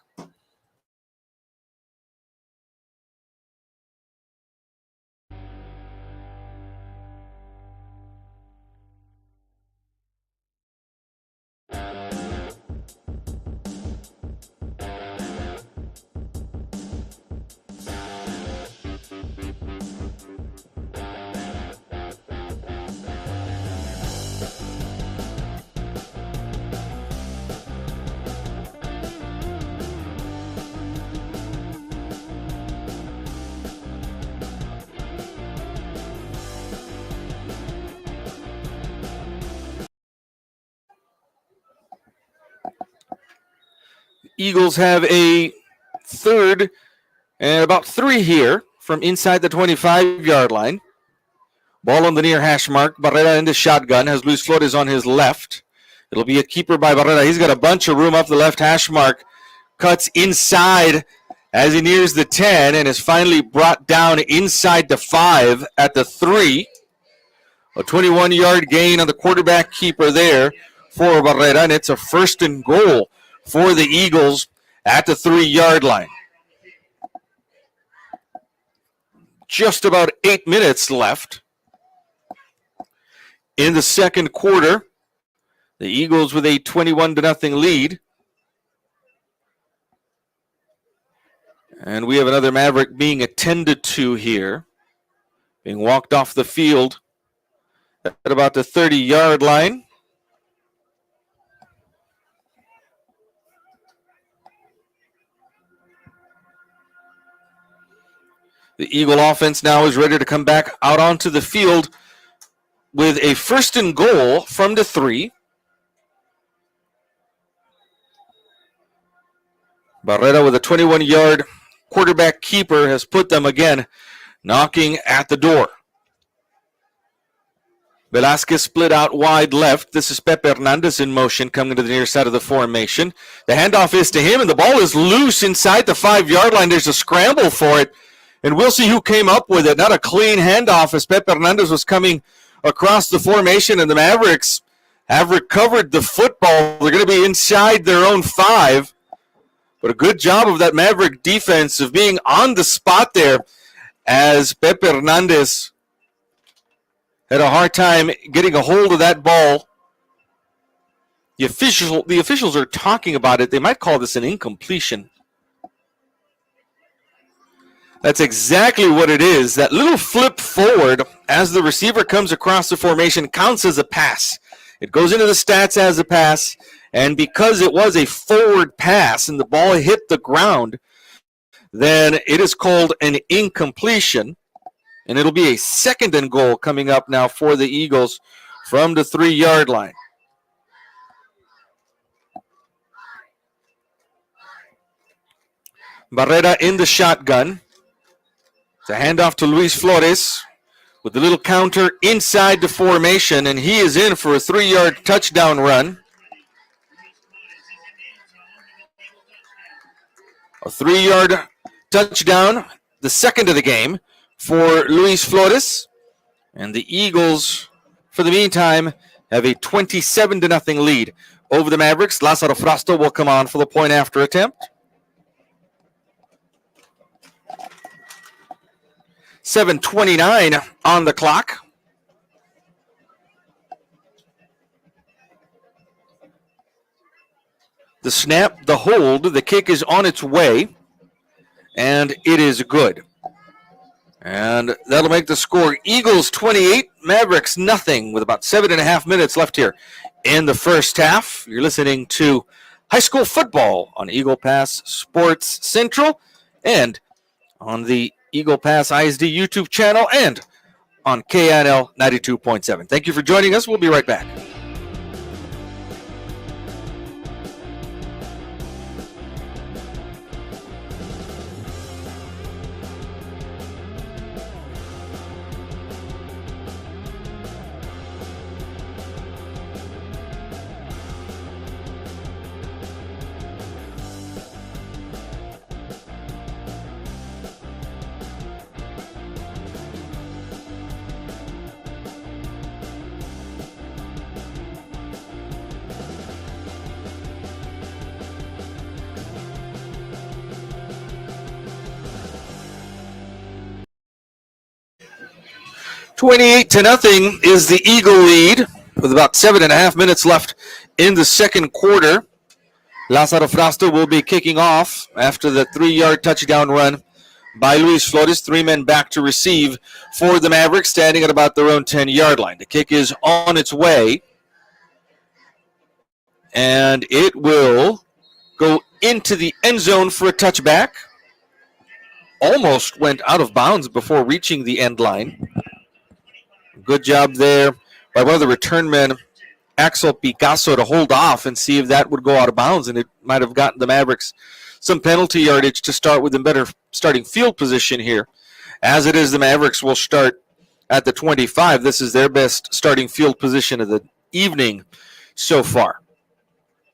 Speaker 1: Eagles have a 3rd and about 3 here from inside the 25-yard line. Ball on the near hash mark. Barrera in the shotgun. Has Luis Flores on his left. It'll be a keeper by Barrera. He's got a bunch of room up the left hash mark. Cuts inside as he nears the 10 and is finally brought down inside the 5 at the 3. A 21-yard gain on the quarterback keeper there for Barrera, and it's a 1st and goal for the Eagles at the 3-yard line. Just about 8 minutes left in the second quarter. The Eagles with a 21-0 lead. And we have another Maverick being attended to here, being walked off the field at about the 30-yard line. The Eagle offense now is ready to come back out onto the field with a 1st and goal from the 3. Barrera with a 21-yard quarterback keeper has put them again knocking at the door. Velasquez split out wide left. This is Pepe Hernandez in motion coming to the near side of the formation. The handoff is to him, and the ball is loose inside the 5-yard line. There's a scramble for it. And we'll see who came up with it. Not a clean handoff as Pepe Hernandez was coming across the formation, and the Mavericks have recovered the football. They're going to be inside their own 5. But a good job of that Maverick defense of being on the spot there as Pepe Hernandez had a hard time getting a hold of that ball. The officials are talking about it. They might call this an incompletion. That's exactly what it is. That little flip forward as the receiver comes across the formation counts as a pass. It goes into the stats as a pass, and because it was a forward pass and the ball hit the ground, then it is called an incompletion, and it'll be a 2nd and goal coming up now for the Eagles from the 3-yard line. Barrera in the shotgun. It's a handoff to Luis Flores with the little counter inside the formation, and he is in for a 3-yard touchdown run. A 3-yard touchdown, the 2nd of the game for Luis Flores. And the Eagles, for the meantime, have a 27-0 lead over the Mavericks. Lázaro Frasto will come on for the point after attempt. 7:29 on the clock. The snap, the hold, the kick is on its way, and it is good. And that'll make the score Eagles 28, Mavericks nothing, with about 7.5 minutes left here in the first half. You're listening to high school football on Eagle Pass Sports Central and on the Eagle Pass ISD YouTube channel and on KNL 92.7. Thank you for joining us. We'll be right back. 28-0 is the Eagle lead with about 7.5 minutes left in the second quarter. Lázaro Frausto will be kicking off after the 3-yard touchdown run by Luis Flores. 3 men back to receive for the Mavericks, standing at about their own 10-yard line. The kick is on its way, and it will go into the end zone for a touchback. Almost went out of bounds before reaching the end line. Good job there by one of the return men, Axel Picasso, to hold off and see if that would go out of bounds, and it might have gotten the Mavericks some penalty yardage to start with a better starting field position here. As it is, the Mavericks will start at the 25. This is their best starting field position of the evening so far.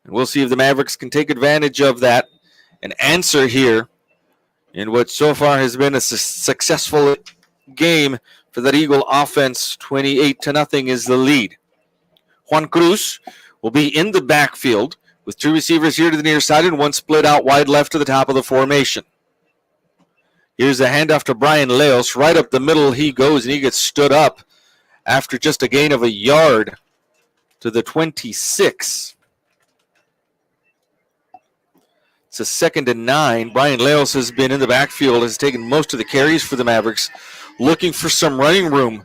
Speaker 1: And we'll see if the Mavericks can take advantage of that and answer here in what so far has been a successful game for that Eagle offense. 28-0 is the lead. Juan Cruz will be in the backfield with 2 receivers here to the near side and 1 split out wide left to the top of the formation. Here's a handoff to Brian Leos. Right up the middle he goes, and he gets stood up after just a gain of a yard to the 26. It's a 2nd and 9. Brian Leos has been in the backfield, has taken most of the carries for the Mavericks, looking for some running room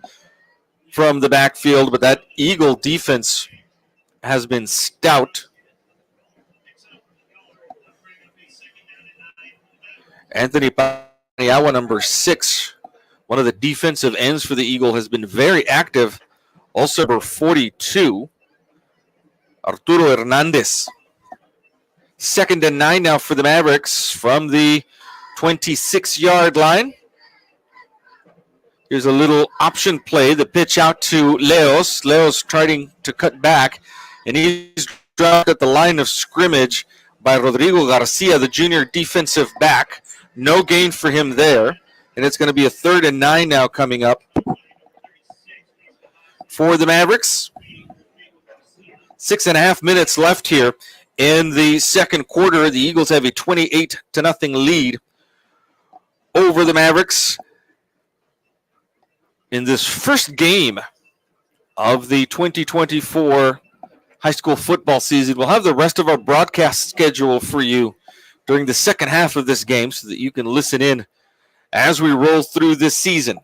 Speaker 1: from the backfield, but that Eagle defense has been stout. Anthony Paniagua, number 6, one of the defensive ends for the Eagle, has been very active. Also, number 42, Arturo Hernandez. 2nd and 9 now for the Mavericks from the 26-yard line. Here's a little option play. The pitch out to Leos. Leos trying to cut back, and he's dropped at the line of scrimmage by Rodrigo Garcia, the junior defensive back. No gain for him there, and it's going to be a 3rd and 9 now coming up for the Mavericks. 6.5 minutes left here in the second quarter. The Eagles have a 28-0 lead over the Mavericks in this first game of the 2024 high school football season. We'll have the rest of our broadcast schedule for you during the second half of this game so that you can listen in as we roll through this season.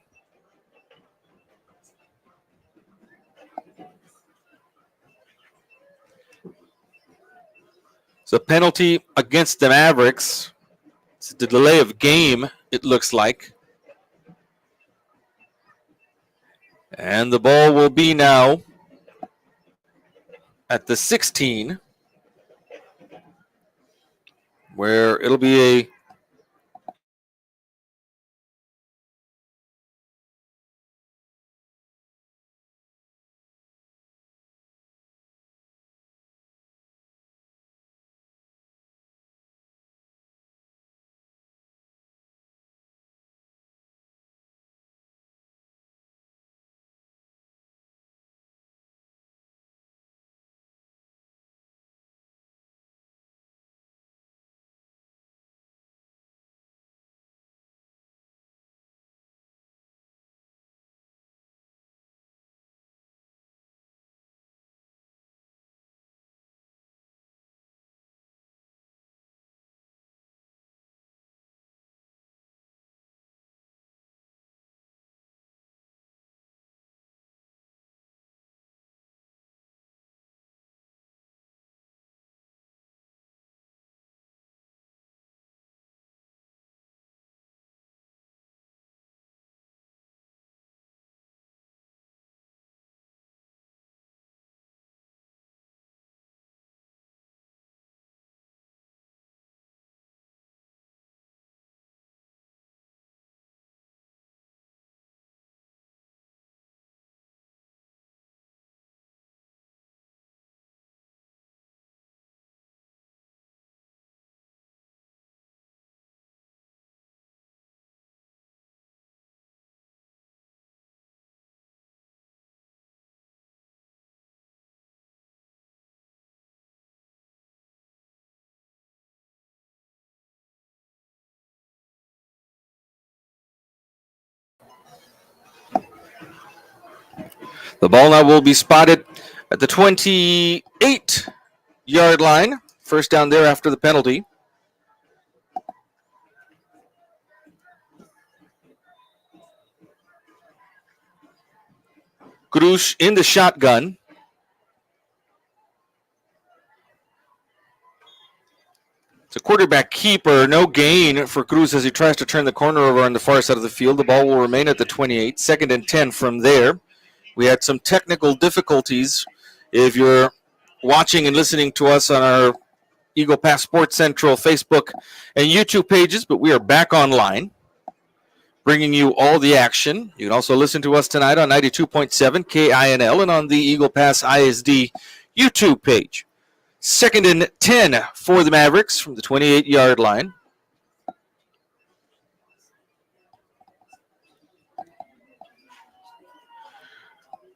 Speaker 1: It's a penalty against the Mavericks. It's the delay of game, it looks like. And the ball will be now at the 16, where it'll be a The ball now will be spotted at the 28-yard line. First down there after the penalty. Cruz in the shotgun. It's a quarterback keeper. No gain for Cruz as he tries to turn the corner over on the far side of the field. The ball will remain at the 28. 2nd and 10 from there. We had some technical difficulties. If you're watching and listening to us on our Eagle Pass Sports Central Facebook and YouTube pages, but we are back online, bringing you all the action. You can also listen to us tonight on 92.7 KINL and on the Eagle Pass ISD YouTube page. 2nd and 10 for the Mavericks from the 28-yard line.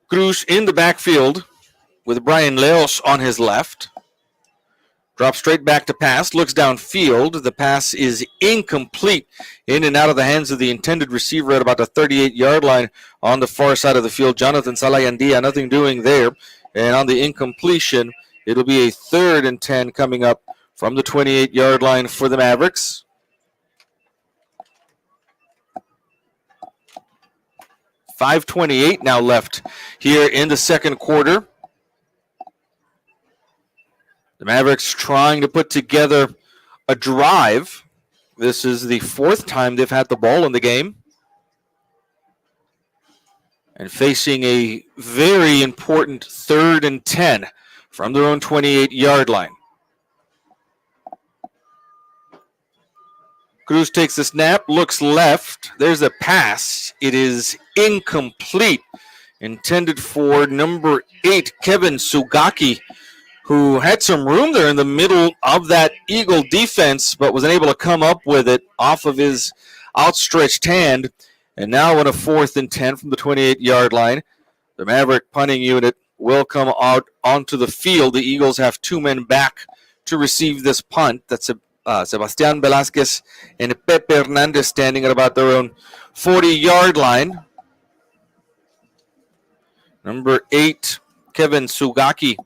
Speaker 1: Cruz in the backfield with Brian Leos on his left. Drops straight back to pass, looks downfield. The pass is incomplete, in and out of the hands of the intended receiver at about the 38-yard line on the far side of the field. Jonathan Salayandia, nothing doing there. And on the incompletion, it'll be a 3rd and 10 coming up from the 28-yard line for the Mavericks. .528 now left here in the second quarter. The Mavericks trying to put together a drive. This is the 4th time they've had the ball in the game. And facing a very important 3rd and 10 from their own 28-yard line. Cruz takes the snap, looks left. There's a pass. It is incomplete. Intended for number 8, Kevin Sugaki, who had some room there in the middle of that Eagle defense, but was unable to come up with it off of his outstretched hand. And now on a 4th and 10 from the 28-yard line, the Maverick punting unit will come out onto the field. The Eagles have 2 men back to receive this punt. That's Sebastian Velasquez and Pepe Hernandez standing at about their own 40-yard line. Number 8, Kevin Sugaki,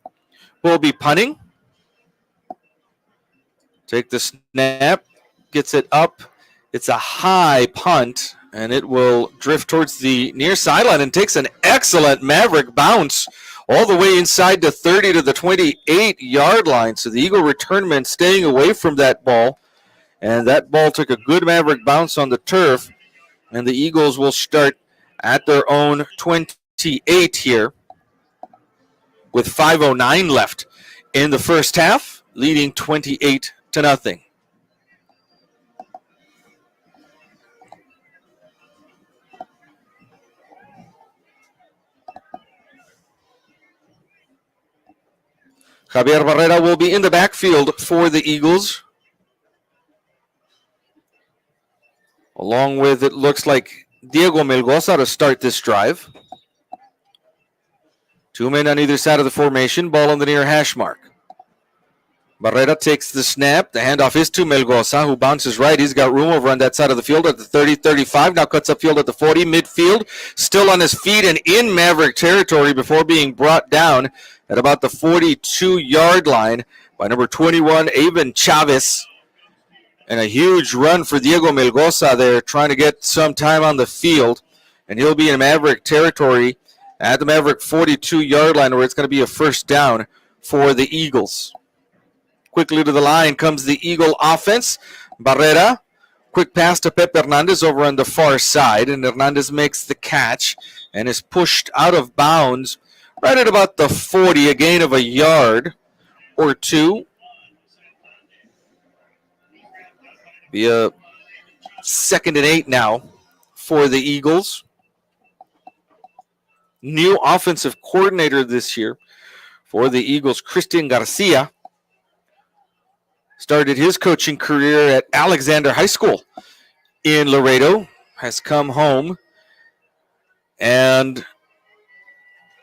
Speaker 1: will be punting. Take the snap, gets it up. It's a high punt, and it will drift towards the near sideline and takes an excellent Maverick bounce all the way inside the 30 to the 28-yard line. So the Eagle return men staying away from that ball, and that ball took a good Maverick bounce on the turf, and the Eagles will start at their own 28 here with 5:09 left in the first half, leading 28-0. Javier Barrera will be in the backfield for the Eagles, along with, it looks like, Diego Melgoza to start this drive. 2 men on either side of the formation, ball on the near hash mark. Barrera takes the snap. The handoff is to Melgoza, who bounces right. He's got room over on that side of the field at the 30-35. Now cuts upfield at the 40, midfield. Still on his feet and in Maverick territory before being brought down at about the 42-yard line by number 21, Avon Chavez. And a huge run for Diego Melgoza there, trying to get some time on the field. And he'll be in Maverick territory at the Maverick 42-yard line, where it's going to be a first down for the Eagles. Quickly to the line comes the Eagle offense. Barrera, quick pass to Pepe Hernandez over on the far side, and Hernandez makes the catch and is pushed out of bounds right at about the 40, a gain of a yard or 2. Be a 2nd and 8 now for the Eagles. New offensive coordinator this year for the Eagles, Christian Garcia, started his coaching career at Alexander High School in Laredo, has come home, and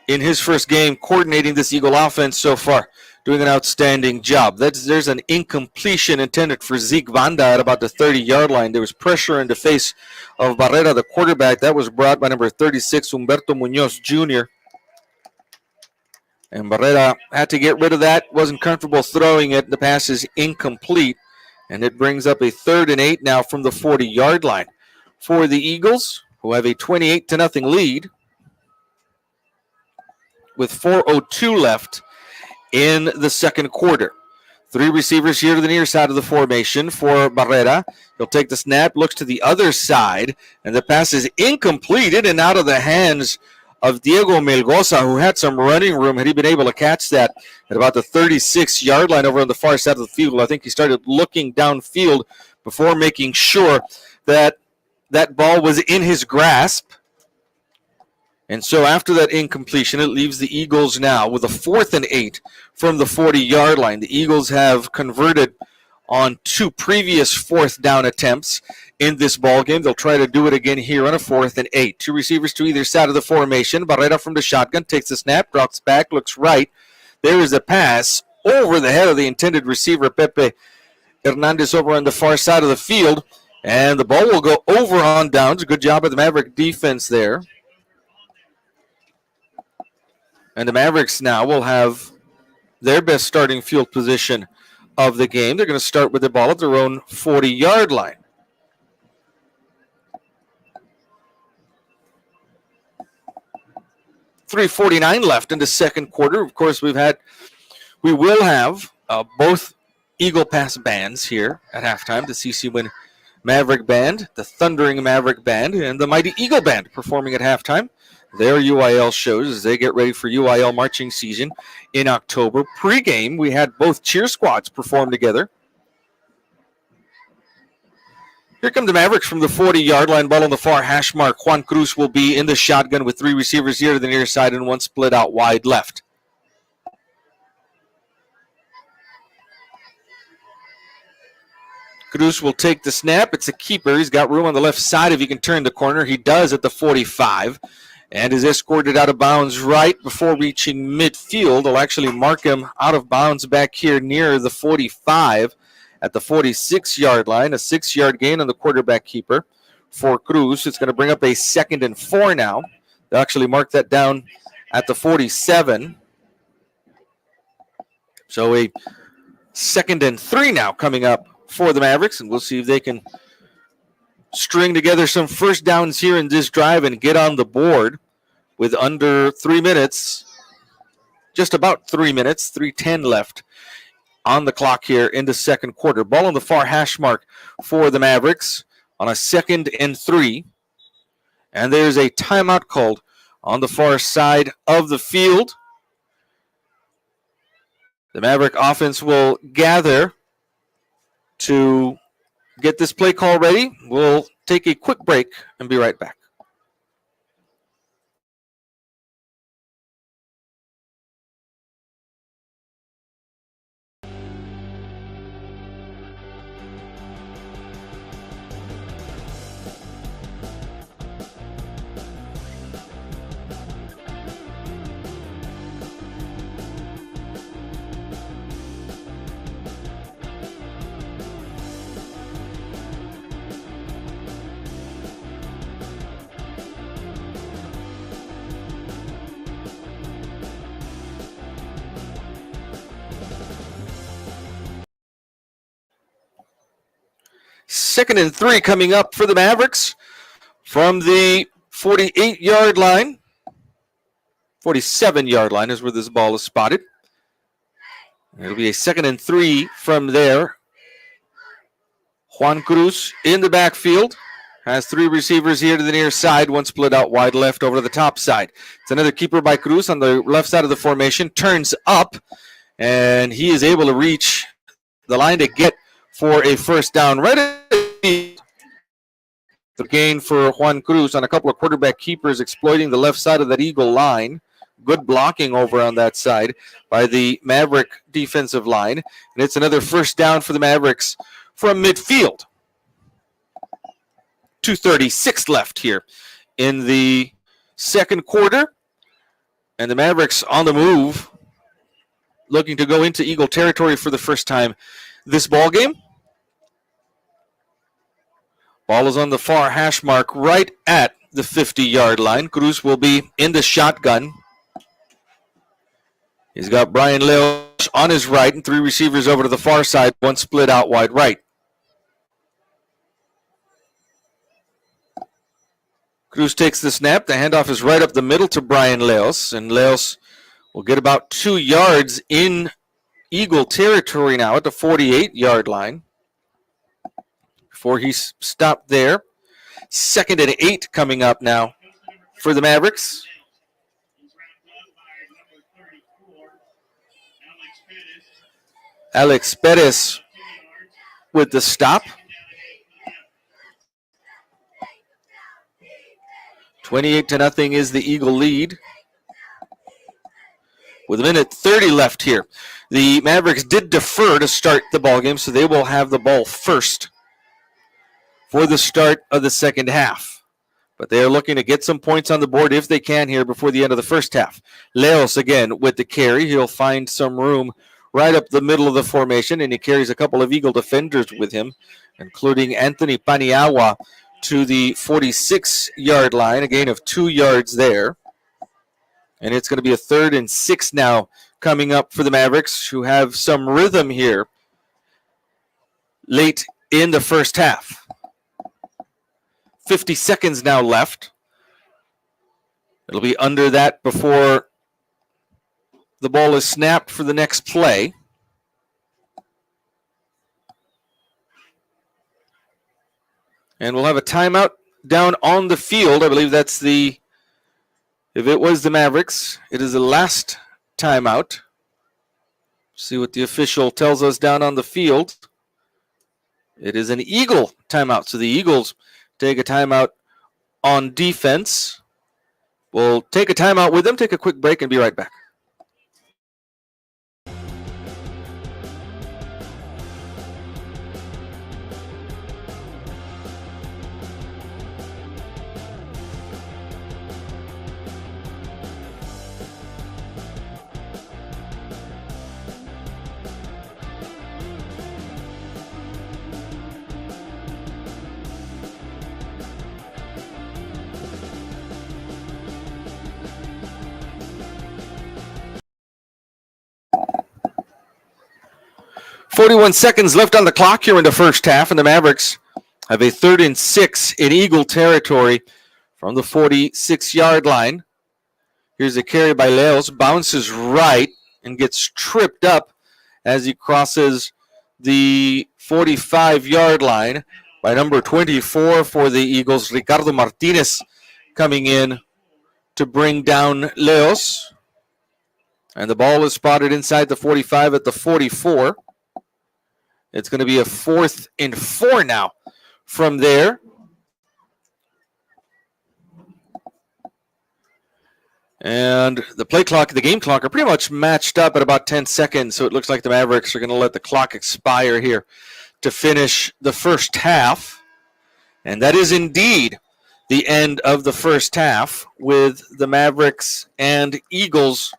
Speaker 1: in his first game coordinating this Eagle offense so far, doing an outstanding job. There's an incompletion intended for Zeke Banda at about the 30-yard line. There was pressure in the face of Barrera, the quarterback. That was brought by number 36, Humberto Munoz Jr. And Barrera had to get rid of that. Wasn't comfortable throwing it. The pass is incomplete. And it brings up a 3rd and 8 now from the 40-yard line for the Eagles, who have a 28-0 lead with 4:02 left in the second quarter. 3 receivers here to the near side of the formation for Barrera. He'll take the snap, looks to the other side, and the pass is incomplete, in and out of the hands of Diego Melgoza, who had some running room. Had he been able to catch that at about the 36-yard line over on the far side of the field, I think he started looking downfield before making sure that that ball was in his grasp. And so after that incompletion, it leaves the Eagles now with a 4th and 8 from the 40-yard line. The Eagles have converted on 2 previous 4th down attempts in this ball game. They'll try to do it again here on a 4th and 8. 2 receivers to either side of the formation. Barrera from the shotgun takes the snap, drops back, looks right. There is a pass over the head of the intended receiver, Pepe Hernandez, over on the far side of the field. And the ball will go over on downs. Good job of the Maverick defense there. And the Mavericks now will have their best starting field position of the game. They're going to start with the ball at their own 40-yard line. .349 left in the second quarter. Of course, we will have both Eagle Pass bands here at halftime. The CC Win Maverick Band, the Thundering Maverick Band, and the Mighty Eagle Band performing at halftime. Their UIL shows as they get ready for UIL marching season in October. Pre-game, we had both cheer squads perform together. Here come the Mavericks from the 40-yard line. Ball on the far hash mark. Juan Cruz will be in the shotgun with 3 receivers here to the near side and 1 split out wide left. Cruz will take the snap. It's a keeper. He's got room on the left side if he can turn the corner. He does at the 45. And is escorted out of bounds right before reaching midfield. They'll actually mark him out of bounds back here near the 45 at the 46-yard line. A 6-yard gain on the quarterback keeper for Cruz. It's going to bring up a 2nd and 4 now. They'll actually mark that down at the 47. So a 2nd and 3 now coming up for the Mavericks. And we'll see if they can string together some first downs here in this drive and get on the board with under 3 minutes, just about 3 minutes, 3:10 left on the clock here in the second quarter. Ball on the far hash mark for the Mavericks on a 2nd and 3. And there's a timeout called on the far side of the field. The Maverick offense will gather to get this play call ready. We'll take a quick break and be right back. Second and 3 coming up for the Mavericks from the 48-yard line. 47-yard line is where this ball is spotted. It'll be a 2nd and 3 from there. Juan Cruz in the backfield. Has 3 receivers here to the near side. 1 split out wide left over to the top side. It's another keeper by Cruz on the left side of the formation. Turns up, and he is able to reach the line to get for a first down. Right at the gain for Juan Cruz on a couple of quarterback keepers exploiting the left side of that Eagle line. Good blocking over on that side by the Maverick defensive line. And it's another first down for the Mavericks from midfield. 2:36 left here in the second quarter. And the Mavericks on the move, looking to go into Eagle territory for the first time this ball game. Ball is on the far hash mark right at the 50-yard line. Cruz will be in the shotgun. He's got Brian Leos on his right and three receivers over to the far side, one split out wide right. Cruz takes the snap. The handoff is right up the middle to Brian Leos, and Leos will get about 2 yards in Eagle territory now at the 48-yard line before he's stopped there. 2nd and 8 coming up now for the Mavericks. Alex Perez with the stop. 28-0 is the Eagle lead. With a minute 30 left here. The Mavericks did defer to start the ballgame, so they will have the ball first for the start of the second half. But they are looking to get some points on the board if they can here before the end of the first half. Leos again with the carry. He'll find some room right up the middle of the formation, and he carries a couple of Eagle defenders with him, including Anthony Paniagua to the 46-yard line, a gain of 2 yards there. And it's going to be a 3rd and 6 now coming up for the Mavericks, who have some rhythm here late in the first half. 50 seconds now left. It'll be under that before the ball is snapped for the next play. And we'll have a timeout down on the field. I believe that's the, if it was the Mavericks, it is the last timeout. See what the official tells us down on the field. It is an Eagle timeout. So the Eagles take a timeout on defense. We'll take a timeout with them, take a quick break, and be right back. .41 seconds left on the clock here in the first half, and the Mavericks have a 3rd and 6 in Eagle territory from the 46-yard line. Here's a carry by Leos, bounces right and gets tripped up as he crosses the 45-yard line by number 24 for the Eagles, Ricardo Martinez, coming in to bring down Leos. And the ball is spotted inside the 45 at the 44. It's going to be a 4th and 4 now from there. And the play clock, the game clock are pretty much matched up at about 10 seconds. So it looks like the Mavericks are going to let the clock expire here to finish the first half. And that is indeed the end of the first half with the Mavericks and Eagles.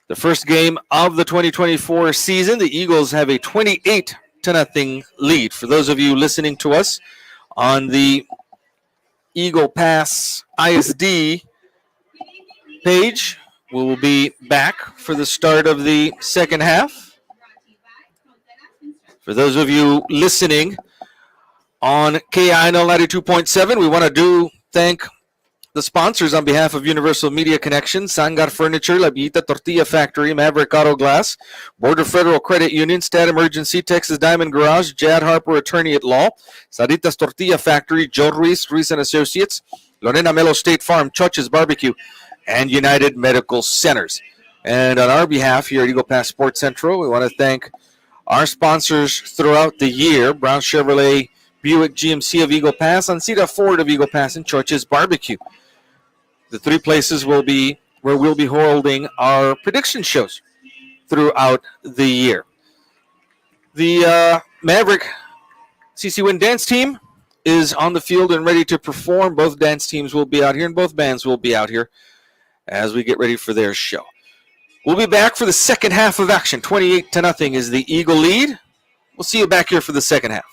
Speaker 1: The first game of the 2024 season, the Eagles have a 28-0 lead. For those of you listening to us on the Eagle Pass ISD page, we will be back for the start of the second half. For those of you listening on KINL 92.7, we want to thank the sponsors on behalf of Universal Media Connections: Sangar Furniture, La Villita Tortilla Factory, Maverick Auto Glass, Border Federal Credit Union, Stat Emergency, Texas Diamond Garage, Jad Harper Attorney at Law, Saritas Tortilla Factory, Joe Ruiz, Ruiz and Associates, Lorena Melo State Farm, Choch's Barbecue, and United Medical Centers. And on our behalf here at Eagle Pass Sports Central, we want to thank our sponsors throughout the year: Brown Chevrolet, Buick GMC of Eagle Pass, Ancita Ford of Eagle Pass, and Choch's Barbecue. The 3 places where we'll be holding our prediction shows throughout the year. The Maverick CC Win dance team is on the field and ready to perform. Both dance teams will be out here, and both bands will be out here as we get ready for their show. We'll be back for the second half of action. 28-0 is the Eagle lead. We'll see you back here for the second half.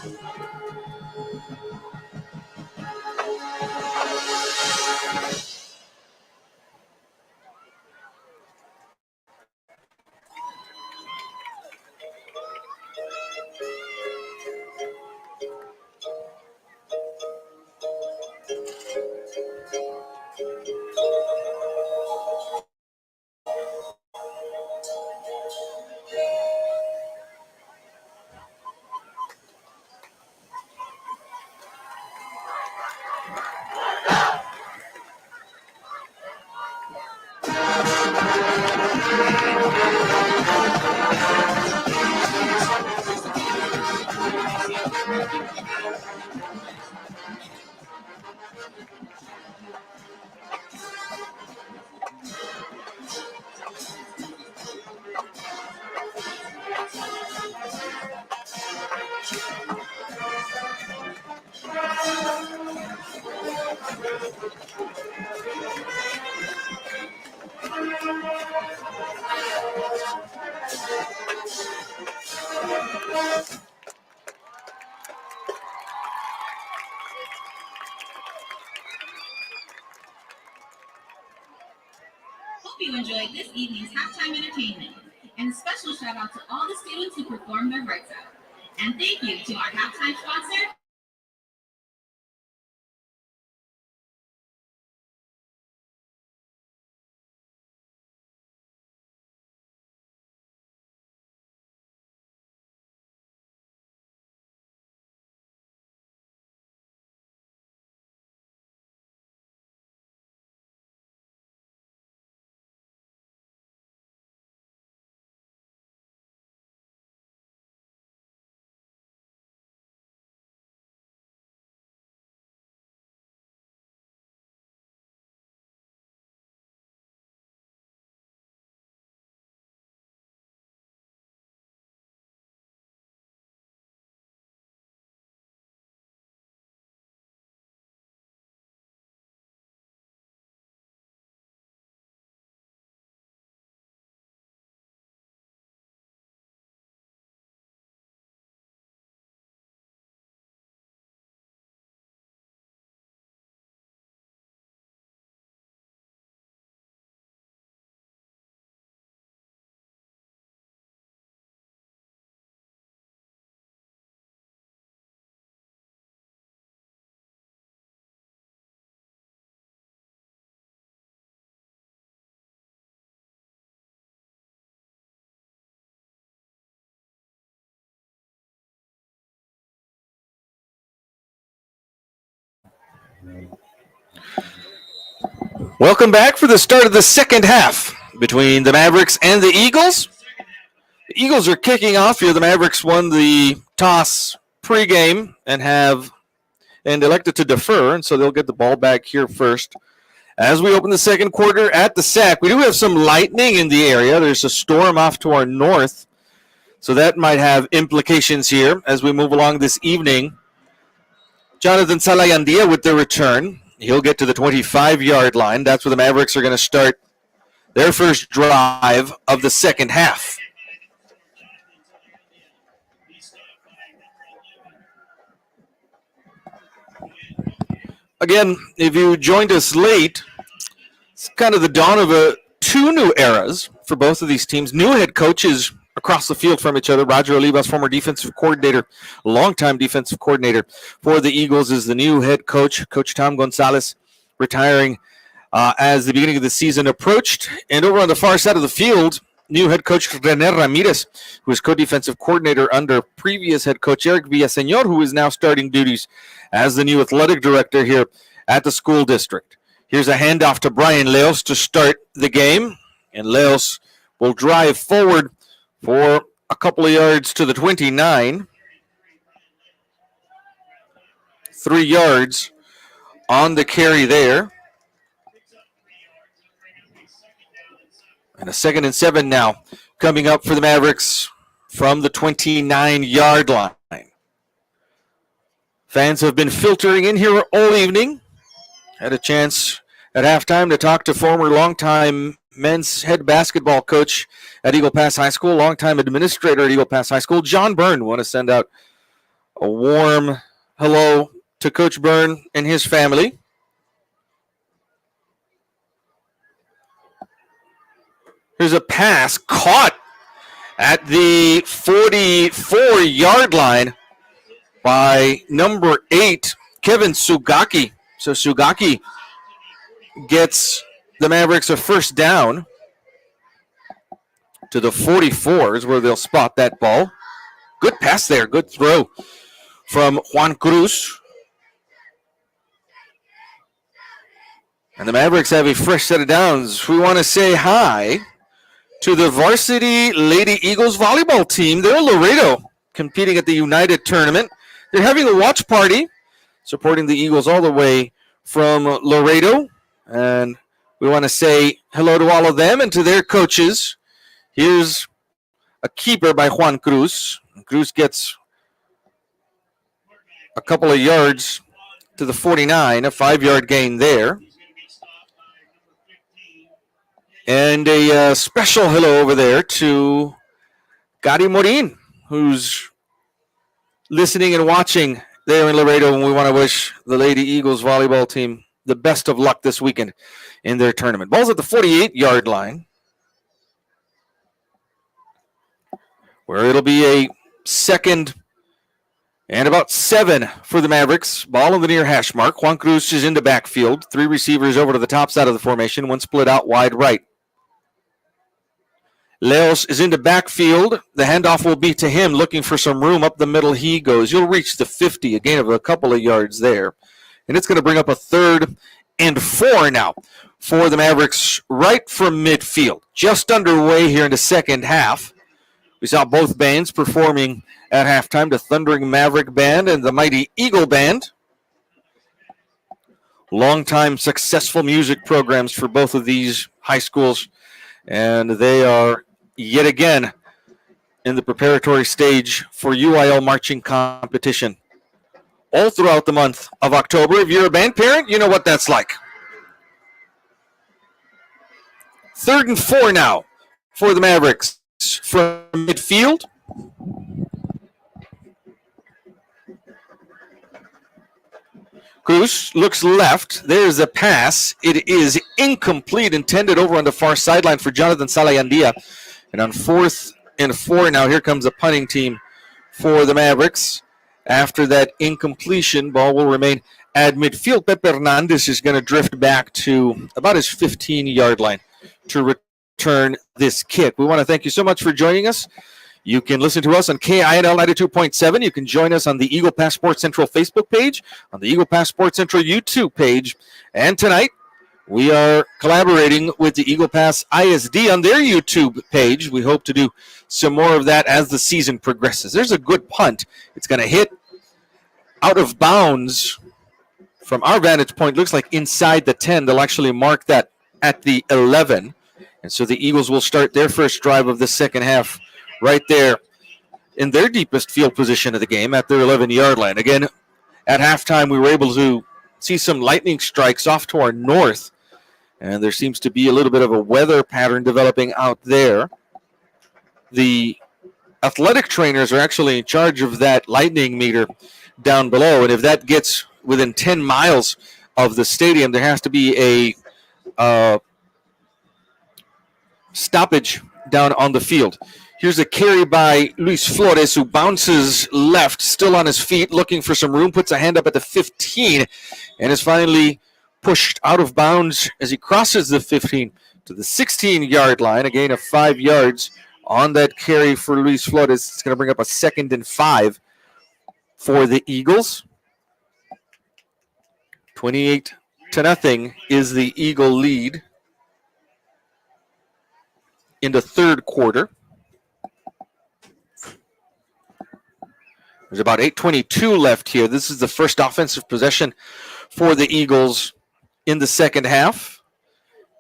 Speaker 4: Hope you enjoyed this evening's halftime entertainment. And a special shout out to all the students who performed their hearts out. And thank you to our halftime sponsor,
Speaker 1: Welcome back for the start of the second half between the Mavericks and the Eagles. The Eagles are kicking off here. The Mavericks won the toss pregame and elected to defer, and so they'll get the ball back here first. As we open the second quarter at the SAC, we do have some lightning in the area. There's a storm off to our north, so that might have implications here as we move along this evening. Jonathan Salayandia with the return. He'll get to the 25-yard line. That's where the Mavericks are going to start their first drive of the second half. Again, if you joined us late, it's kind of the dawn of two new eras for both of these teams. New head coaches across the field from each other. Roger Olivas, former defensive coordinator, longtime defensive coordinator for the Eagles, is the new head coach. Coach Tom Gonzalez retiring as the beginning of the season approached. And over on the far side of the field, new head coach René Ramirez, who was co-defensive coordinator under previous head coach Eric Villaseñor, who is now starting duties as the new athletic director here at the school district. Here's a handoff to Brian Leos to start the game. And Leos will drive forward for a couple of yards to the 29. 3 yards on the carry there. And a 2nd and 7 now coming up for the Mavericks from the 29-yard line. Fans have been filtering in here all evening. Had a chance at halftime to talk to former longtime men's head basketball coach at Eagle Pass High School, longtime administrator at Eagle Pass High School, John Byrne. Want to send out A warm hello to Coach Byrne and his family. Here's a pass caught at the 44-yard line by number 8, Kevin Sugaki. So Sugaki gets the Mavericks a first down to the 44 is where they'll spot that ball. Good pass there. Good throw from Juan Cruz. And the Mavericks have a fresh set of downs. We want to say hi to the varsity Lady Eagles volleyball team. They're in Laredo competing at the United Tournament. They're having a watch party supporting the Eagles all the way from Laredo. And we want to say hello to all of them and to their coaches. Here's a keeper by Juan Cruz. Cruz gets a couple of yards to the 49, a 5-yard gain there. And a special hello over there to Gary Morin, who's listening and watching there in Laredo. And we want to wish the Lady Eagles volleyball team the best of luck this weekend in their tournament. Ball's at the 48-yard line, where it'll be a second and about 7 for the Mavericks. Ball in the near hash mark. Juan Cruz is in the backfield. 3 receivers over to the top side of the formation. 1 split out wide right. Leos is in the backfield. The handoff will be to him, looking for some room up the middle. He goes. You'll reach the 50, a gain of a couple of yards there. And it's going to bring up a 3rd and 4 now for the Mavericks right from midfield. Just underway here in the second half. We saw both bands performing at halftime, the Thundering Maverick Band and the Mighty Eagle Band. Longtime successful music programs for both of these high schools. And they are yet again in the preparatory stage for UIL marching competition all throughout the month of October. If you're a band parent, you know what that's like. 3rd and 4 now for the Mavericks from midfield. Cruz looks left. There's a pass. It is incomplete, intended over on the far sideline for Jonathan Salayandia. And on 4th and 4 now, here comes the punting team for the Mavericks. After that incompletion, ball will remain at midfield. Pepe Hernandez is going to drift back to about his 15-yard line to return this kick. We want to thank you so much for joining us. You can listen to us on KINL 92.7. You can join us on the Eagle Pass Sports Central Facebook page, on the Eagle Pass Sports Central YouTube page. And tonight, we are collaborating with the Eagle Pass ISD on their YouTube page. We hope to do some more of that as the season progresses. There's a good punt. It's going to hit out of bounds from our vantage point. Looks like inside the 10. They'll actually mark that at the 11. And so the Eagles will start their first drive of the second half right there in their deepest field position of the game at their 11-yard line. Again, at halftime, we were able to see some lightning strikes off to our north, and there seems to be a little bit of a weather pattern developing out there. The athletic trainers are actually in charge of that lightning meter down below, and if that gets within 10 miles of the stadium, there has to be a stoppage down on the field. Here's a carry by Luis Flores, who bounces left, still on his feet, looking for some room, puts a hand up at the 15, and is finally pushed out of bounds as he crosses the 15 to the 16-yard line, a gain of 5 yards on that carry for Luis Flores. It's going to bring up a 2nd and 5 for the Eagles. 28-0 is the Eagle lead in the third quarter. There's about 8:22 left here. This is the first offensive possession for the Eagles in the second half.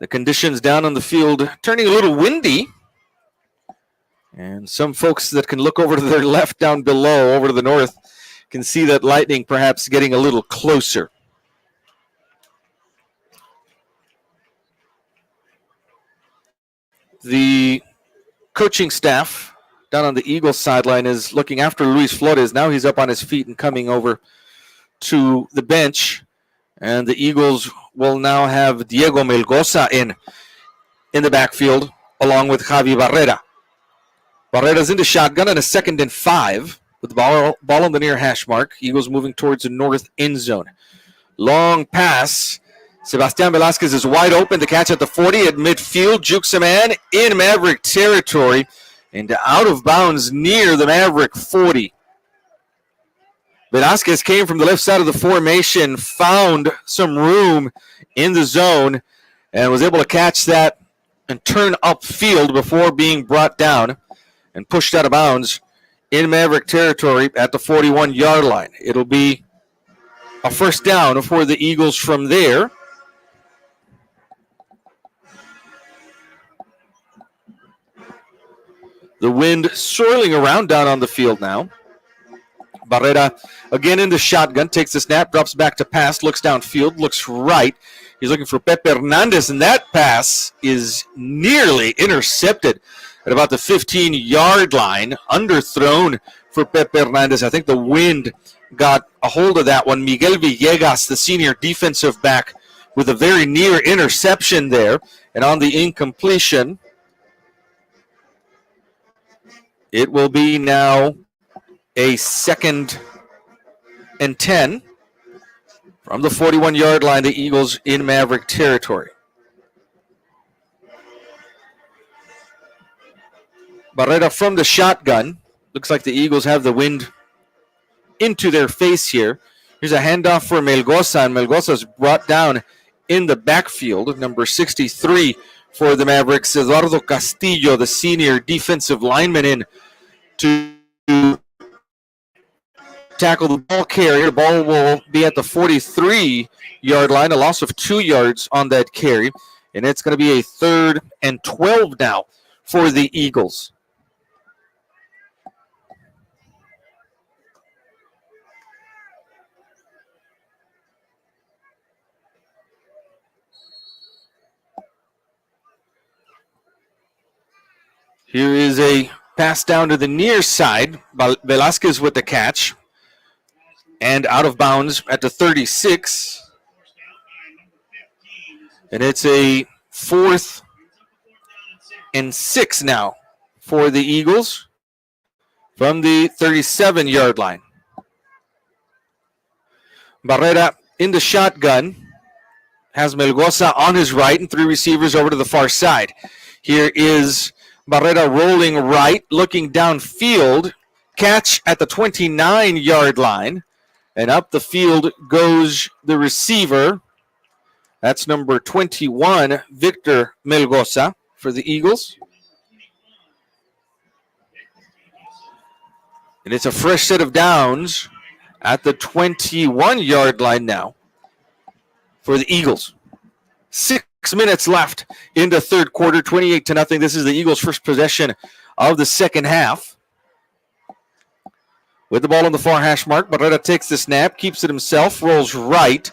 Speaker 1: The conditions down on the field turning a little windy. And some folks that can look over to their left down below, over to the north, can see that lightning perhaps getting a little closer. The coaching staff down on the Eagles sideline is looking after Luis Flores. Now he's up on his feet and coming over to the bench. And the Eagles will now have Diego Melgoza in the backfield along with Javi Barrera. Barrera's into shotgun on a 2nd and 5 with the ball on the near hash mark. Eagles moving towards the north end zone. Long pass. Sebastian Velasquez is wide open to catch at the 40 at midfield. Jukes a man in Maverick territory and out of bounds near the Maverick 40. Velasquez came from the left side of the formation, found some room in the zone, and was able to catch that and turn upfield before being brought down and pushed out of bounds in Maverick territory at the 41-yard line. It'll be a first down for the Eagles from there. The wind swirling around down on the field now. Barrera again in the shotgun, takes the snap, drops back to pass, looks downfield, looks right. He's looking for Pepe Hernandez, and that pass is nearly intercepted at about the 15-yard line. Underthrown for Pepe Hernandez. I think the wind got a hold of that one. Miguel Villegas, the senior defensive back, with a very near interception there. And on the incompletion, it will be now a 2nd and 10 from the 41-yard line, the Eagles in Maverick territory. Barrera from the shotgun. Looks like the Eagles have the wind into their face here. Here's a handoff for Melgoza, and Melgoza is brought down in the backfield. Number 63 for the Mavericks, Eduardo Castillo, the senior defensive lineman, in to tackle the ball carrier. The ball will be at the 43-yard line, a loss of 2 yards on that carry, and it's going to be a 3rd and 12 now for the Eagles. Here is a pass down to the near side. Velasquez with the catch. And out of bounds at the 36. And it's a 4th and 6 now for the Eagles from the 37-yard line. Barrera in the shotgun. Has Melgoza on his right and 3 receivers over to the far side. Here is Barrera rolling right, looking downfield. Catch at the 29-yard line. And up the field goes the receiver. That's number 21, Victor Melgoza for the Eagles. And it's a fresh set of downs at the 21-yard line now for the Eagles. 6 minutes left in the third quarter, 28-0. This is the Eagles' first possession of the second half. With the ball on the far hash mark, Barrera takes the snap, keeps it himself, rolls right.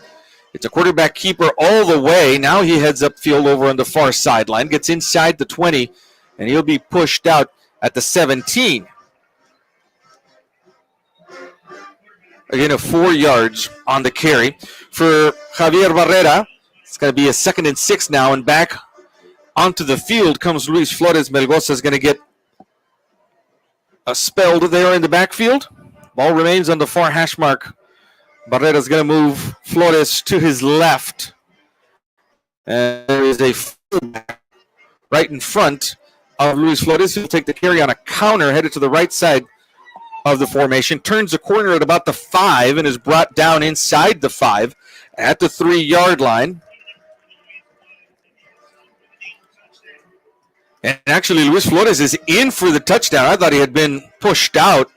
Speaker 1: It's a quarterback keeper all the way. Now he heads upfield over on the far sideline, gets inside the 20, and he'll be pushed out at the 17. Again, 4 yards on the carry. For Javier Barrera, it's going to be a 2nd and 6 now, and back onto the field comes Luis Flores. Melgoza is going to get spelled there in the backfield. Ball remains on the far hash mark. Barrera's going to move Flores to his left. And there is a fullback right in front of Luis Flores. He'll take the carry on a counter, headed to the right side of the formation. Turns the corner at about the 5 and is brought down inside the 5 at the 3-yard line. And actually, Luis Flores is in for the touchdown. I thought he had been pushed out.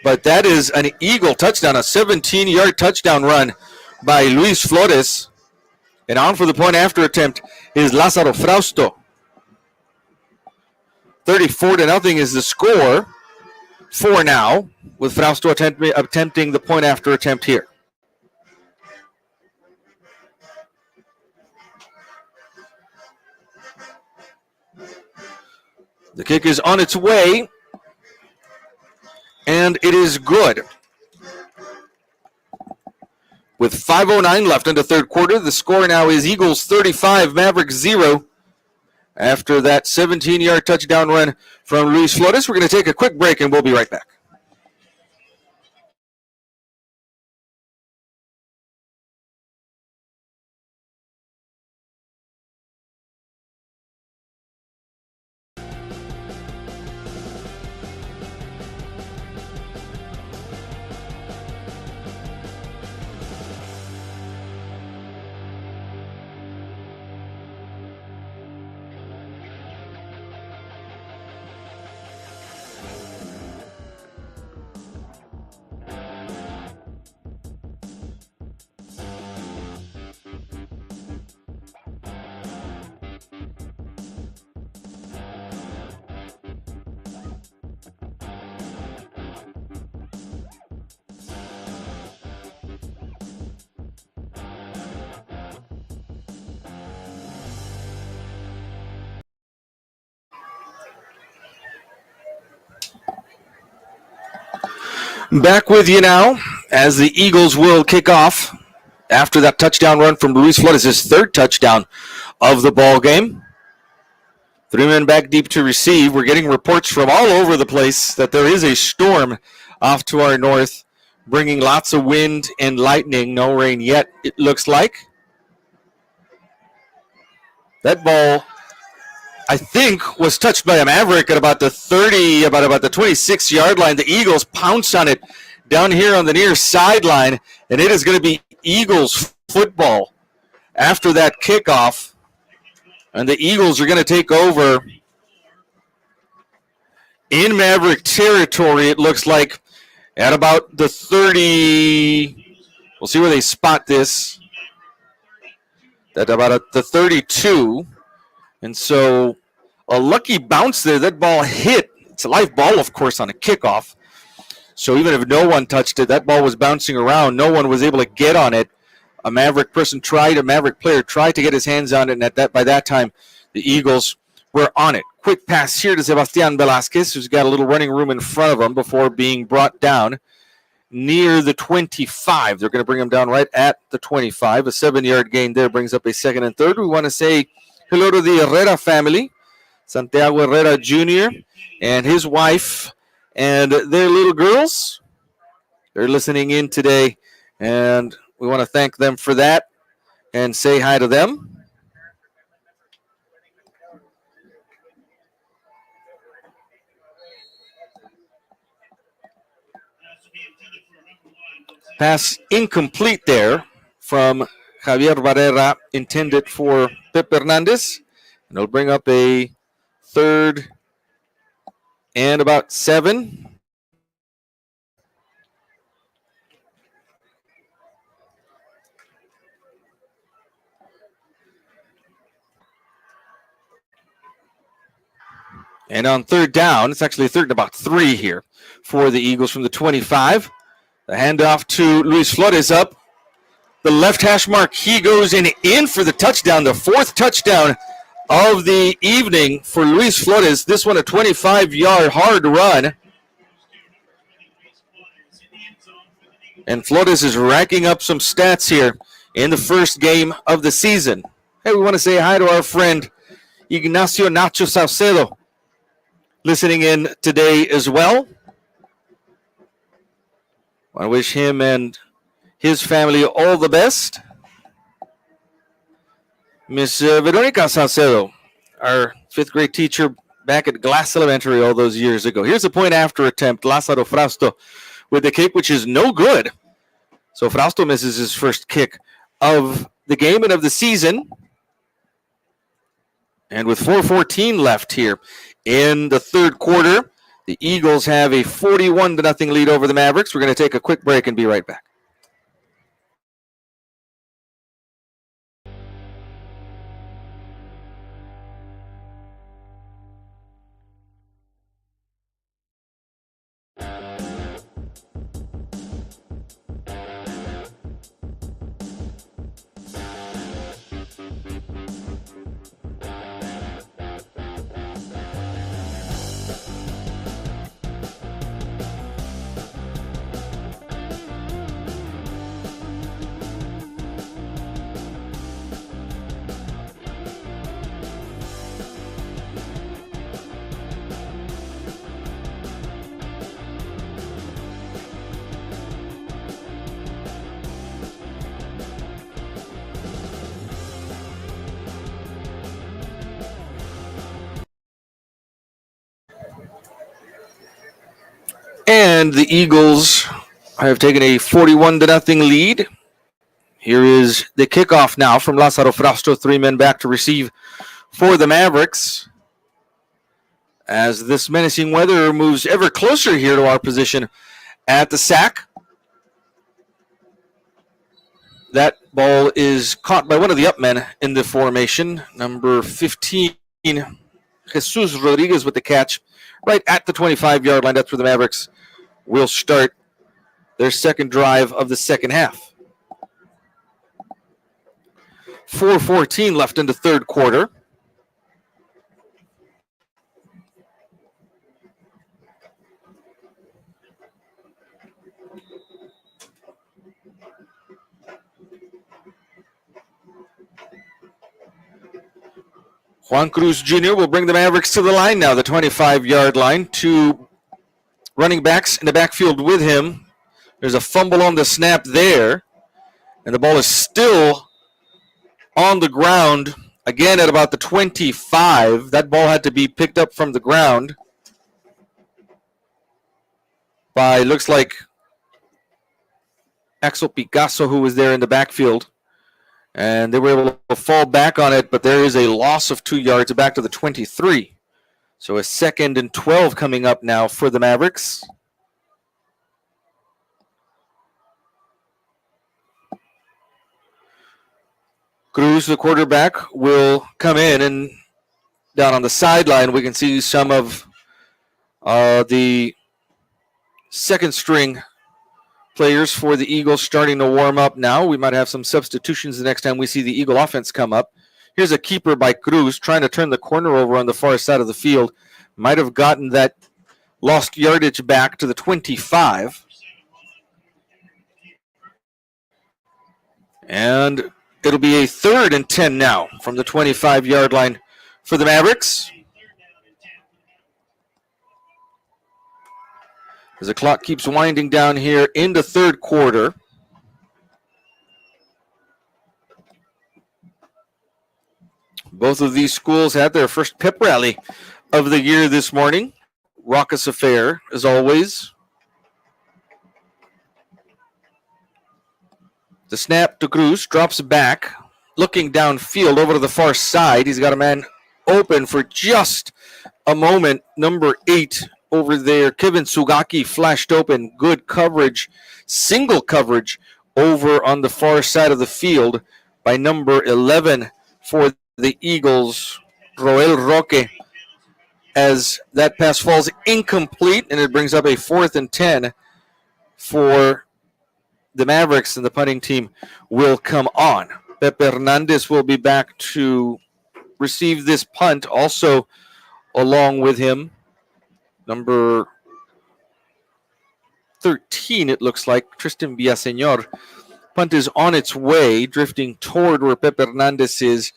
Speaker 1: But that is an Eagle touchdown, a 17-yard touchdown run by Luis Flores. And on for the point after attempt is Lázaro Frausto. 34-0 is the score for now, with Frausto attempting the point after attempt here. The kick is on its way, and it is good. With 5:09 left in the third quarter, the score now is Eagles 35, Mavericks 0. After that 17-yard touchdown run from Luis Flores, we're going to take a quick break, and we'll be right back. Back with you now as the Eagles will kick off after that touchdown run from Luis Flores, his third touchdown of the ball game. 3 men back deep to receive. We're getting reports from all over the place that there is a storm off to our north, bringing lots of wind and lightning. No rain yet, it looks like. That ball, I think, was touched by a Maverick at about the 30, about the 26-yard line. The Eagles pounce on it down here on the near sideline, and it is going to be Eagles football after that kickoff. And the Eagles are going to take over in Maverick territory, it looks like, at about the 30. We'll see where they spot this. At about the 32. And so a lucky bounce there. That ball hit. It's a live ball, of course, on a kickoff. So even if no one touched it, that ball was bouncing around. No one was able to get on it. A Maverick player tried to get his hands on it, and by that time, the Eagles were on it. Quick pass here to Sebastian Velasquez, who's got a little running room in front of him before being brought down near the 25. They're going to bring him down right at the 25. A 7-yard gain there brings up a 2nd and 3rd. We want to say hello to the Herrera family, Santiago Herrera Jr. and his wife and their little girls. They're listening in today, and we want to thank them for that and say hi to them. Pass incomplete there from Javier Barrera, intended for Pep Hernandez. And it'll bring up a 3rd and about 7. And on 3rd down, it's actually 3rd and about 3 here for the Eagles from the 25. The handoff to Luis Flores up. The left hash mark, he goes in for the touchdown, the 4th touchdown of the evening for Luis Flores. This one a 25-yard hard run. And Flores is racking up some stats here in the first game of the season. Hey, we want to say hi to our friend Ignacio Nacho Saucedo, listening in today as well. I wish him and his family all the best. Miss Veronica Saucedo, our 5th grade teacher back at Glass Elementary all those years ago. Here's a point after attempt. Lázaro Frausto with the kick, which is no good. So Frausto misses his first kick of the game and of the season. And with 4:14 left here in the 3rd quarter, the Eagles have a 41-0 lead over the Mavericks. We're going to take a quick break and be right back. And the Eagles have taken a 41-0 lead. Here is the kickoff now from Lázaro Frausto. 3 men back to receive for the Mavericks. As this menacing weather moves ever closer here to our position at the sack. That ball is caught by one of the up men in the formation. Number 15, Jesus Rodriguez with the catch right at the 25-yard line. That's where the Mavericks will start their second drive of the second half. 4:14 left in the third quarter. Juan Cruz Jr. will bring the Mavericks to the line now, the 25-yard line. 2 running backs in the backfield with him. There's a fumble on the snap there, and the ball is still on the ground, again at about the 25. That ball had to be picked up from the ground by, looks like, Axel Picasso, who was there in the backfield. And they were able to fall back on it, but there is a loss of 2 yards back to the 23. So a 2nd and 12 coming up now for the Mavericks. Cruz, the quarterback, will come in, and down on the sideline we can see some of the second string players for the Eagles starting to warm up now. We might have some substitutions the next time we see the Eagle offense come up. Here's a keeper by Cruz trying to turn the corner over on the far side of the field. Might have gotten that lost yardage back to the 25. And it'll be a 3rd and 10 now from the 25-yard line for the Mavericks. As the clock keeps winding down here in the third quarter. Both of these schools had their first pep rally of the year this morning. Raucous affair, as always. The snap to Cruz, drops back, looking downfield over to the far side. He's got a man open for just a moment. Number 8 over there, Kevin Sugaki flashed open. Good coverage, single coverage over on the far side of the field by number 11 for the Eagles, Roel Roque, as that pass falls incomplete, and it brings up a 4th and 10 for the Mavericks, and the punting team will come on. Pepe Hernandez will be back to receive this punt, also along with him. Number 13, it looks like, Tristan Villaseñor. Punt is on its way, drifting toward where Pepe Hernandez is,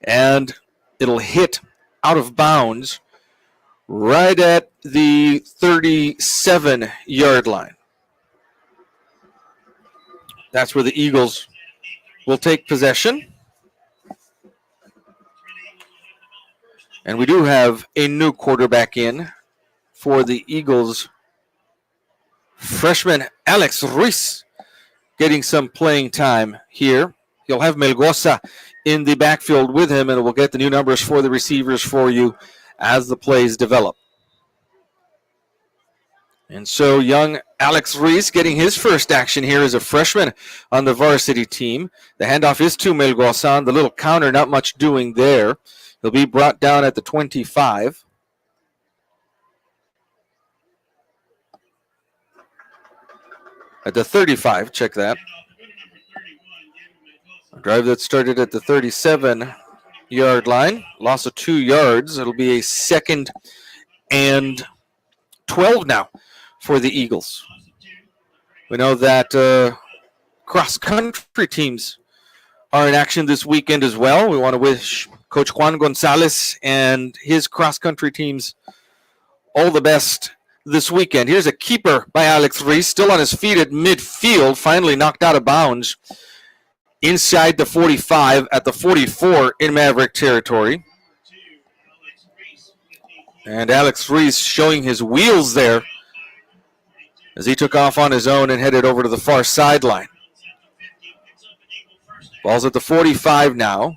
Speaker 1: and it'll hit out of bounds right at the 37-yard line. That's where the Eagles will take possession. And we do have a new quarterback in for the Eagles. Freshman Alex Ruiz getting some playing time here. He'll have Melgoza in the backfield with him, and we'll get the new numbers for the receivers for you as the plays develop. And so young Alex Ruiz getting his first action here as a freshman on the varsity team. The handoff is to Melgoza. The little counter, not much doing there. He'll be brought down at the 25. At the 35, check that. A drive that started at the 37-yard line. Loss of 2 yards. It'll be a 2nd and 12 now for the Eagles. We know that cross-country teams are in action this weekend as well. We want to wish Coach Juan Gonzalez and his cross-country teams all the best this weekend. Here's a keeper by Alex Ruiz, still on his feet at midfield, finally knocked out of bounds inside the 45 at the 44 in Maverick territory. And Alex Ruiz showing his wheels there as he took off on his own and headed over to the far sideline. Ball's at the 45 now.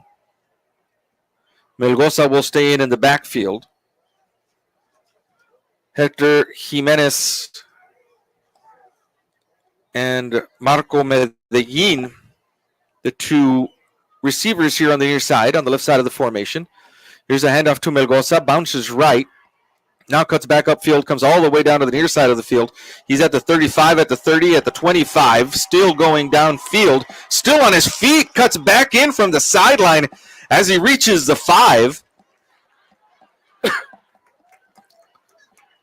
Speaker 1: Melgosa will stay in the backfield. Hector Jimenez and Marco Medellin, the two receivers here on the near side, on the left side of the formation. Here's a handoff to Melgosa, bounces right. Now cuts back upfield, comes all the way down to the near side of the field. He's at the 35, at the 30, at the 25, still going downfield, still on his feet, cuts back in from the sideline as he reaches the 5.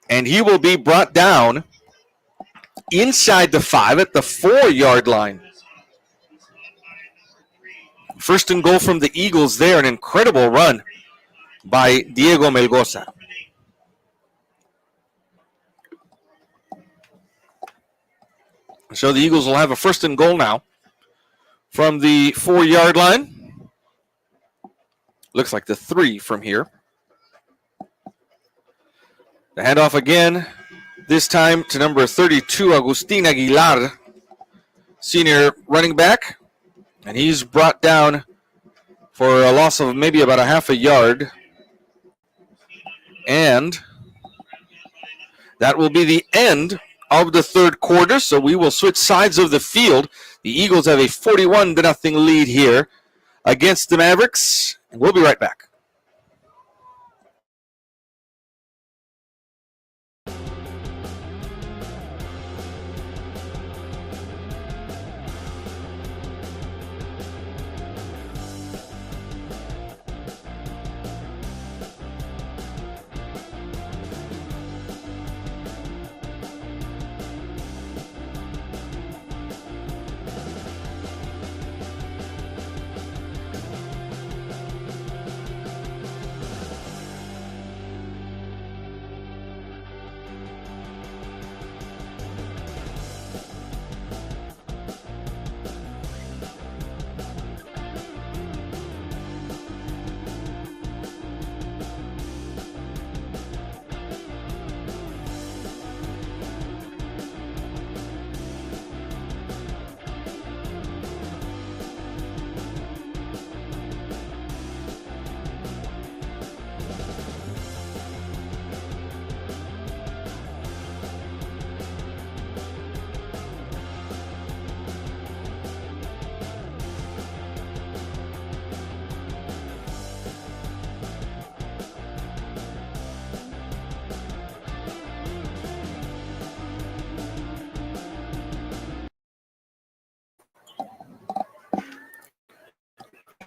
Speaker 1: And he will be brought down inside the 5 at the 4-yard line. First and goal from the Eagles there, an incredible run by Diego Melgosa. So the Eagles will have a first and goal now from the 4-yard line. Looks like the 3 from here. The handoff again, this time to number 32, Agustin Aguilar, senior running back. And he's brought down for a loss of maybe about a half a yard. And that will be the end of the third quarter, so we will switch sides of the field. The Eagles have a 41-0 lead here against the Mavericks. And we'll be right back.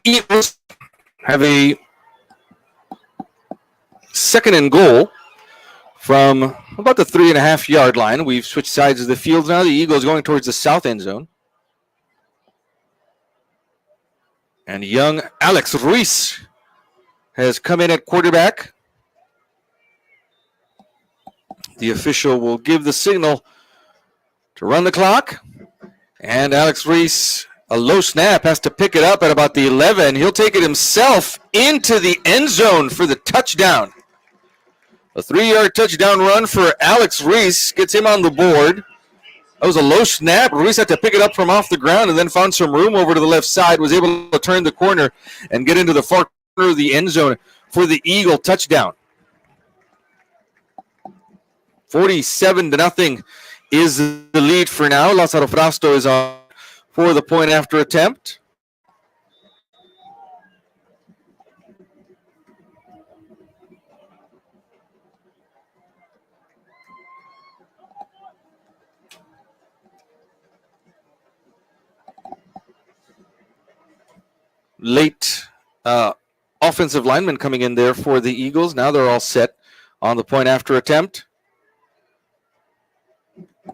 Speaker 1: Eagles have a second and goal from about the 3.5-yard line. We've switched sides of the field now. The Eagles going towards the south end zone. And young Alex Ruiz has come in at quarterback. The official will give the signal to run the clock. And Alex Ruiz, a low snap, has to pick it up at about the 11. He'll take it himself into the end zone for the touchdown. A 3-yard touchdown run for Alex Ruiz gets him on the board. That was a low snap. Ruiz had to pick it up from off the ground and then found some room over to the left side, was able to turn the corner and get into the far corner of the end zone for the Eagle touchdown. 47-0 is the lead for now. Lázaro Frausto is on for the point after attempt. Late offensive lineman coming in there for the Eagles. Now they're all set on the point after attempt.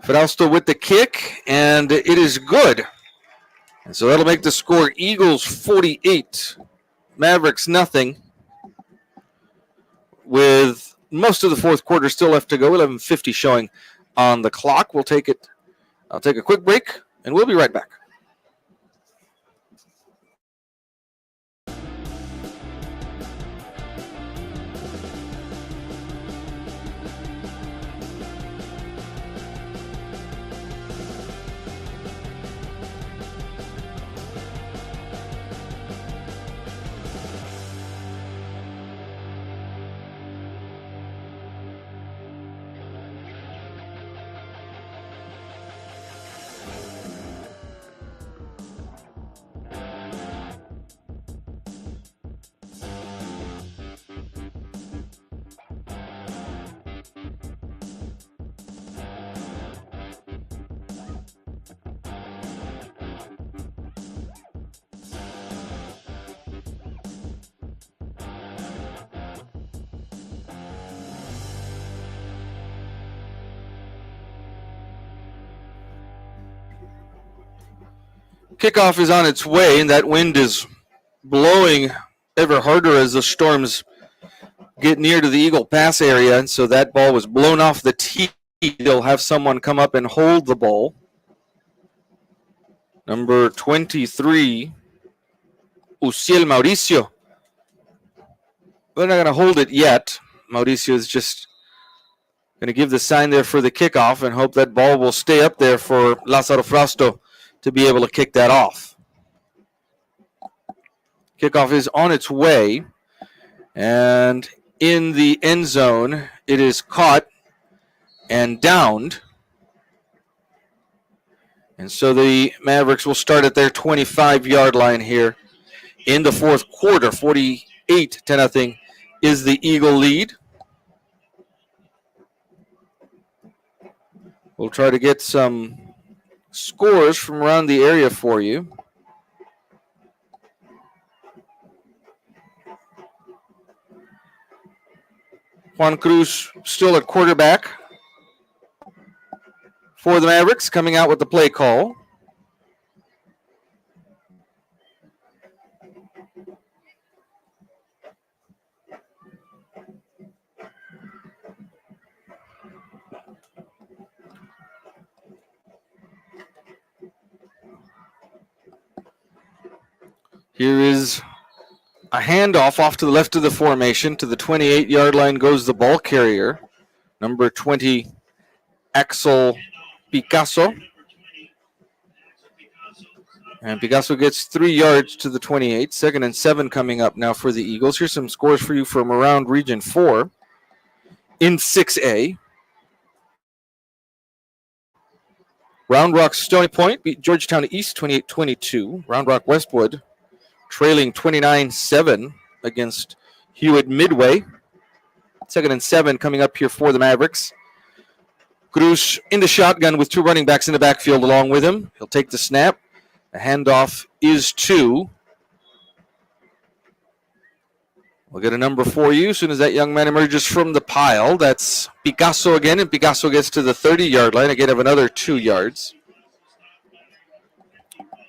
Speaker 1: Frausto with the kick, and it is good. And so that'll make the score Eagles 48, Mavericks nothing. With most of the fourth quarter still left to go, 11:50 showing on the clock. I'll take a quick break, and we'll be right back. Kickoff is on its way, and that wind is blowing ever harder as the storms get near to the Eagle Pass area, and so that ball was blown off the tee. They'll have someone come up and hold the ball. Number 23, Uciel Mauricio. They're not going to hold it yet. Mauricio is just going to give the sign there for the kickoff and hope that ball will stay up there for Lázaro Frausto to be able to kick that off. Kickoff is on its way, and in the end zone, it is caught and downed. And so the Mavericks will start at their 25-yard line here in the fourth quarter. 48-0 is the Eagle lead. We'll try to get some scores from around the area for you. Juan Cruz still at quarterback for the Mavericks, coming out with the play call. Here is a handoff off to the left of the formation. To the 28-yard line goes the ball carrier, number 20, Axel Picasso. And Picasso gets 3 yards to the 28. 2nd and 7 coming up now for the Eagles. Here's some scores for you from around Region 4. In 6A, Round Rock Stony Point beat Georgetown East 28-22. Round Rock Westwood trailing 29-7 against Hewitt Midway. 2nd and 7 coming up here for the Mavericks. Cruz in the shotgun with 2 running backs in the backfield along with him. He'll take the snap. The handoff is to. We'll get a number for you as soon as that young man emerges from the pile. That's Picasso again, and Picasso gets to the 30-yard line. Again, have another 2 yards.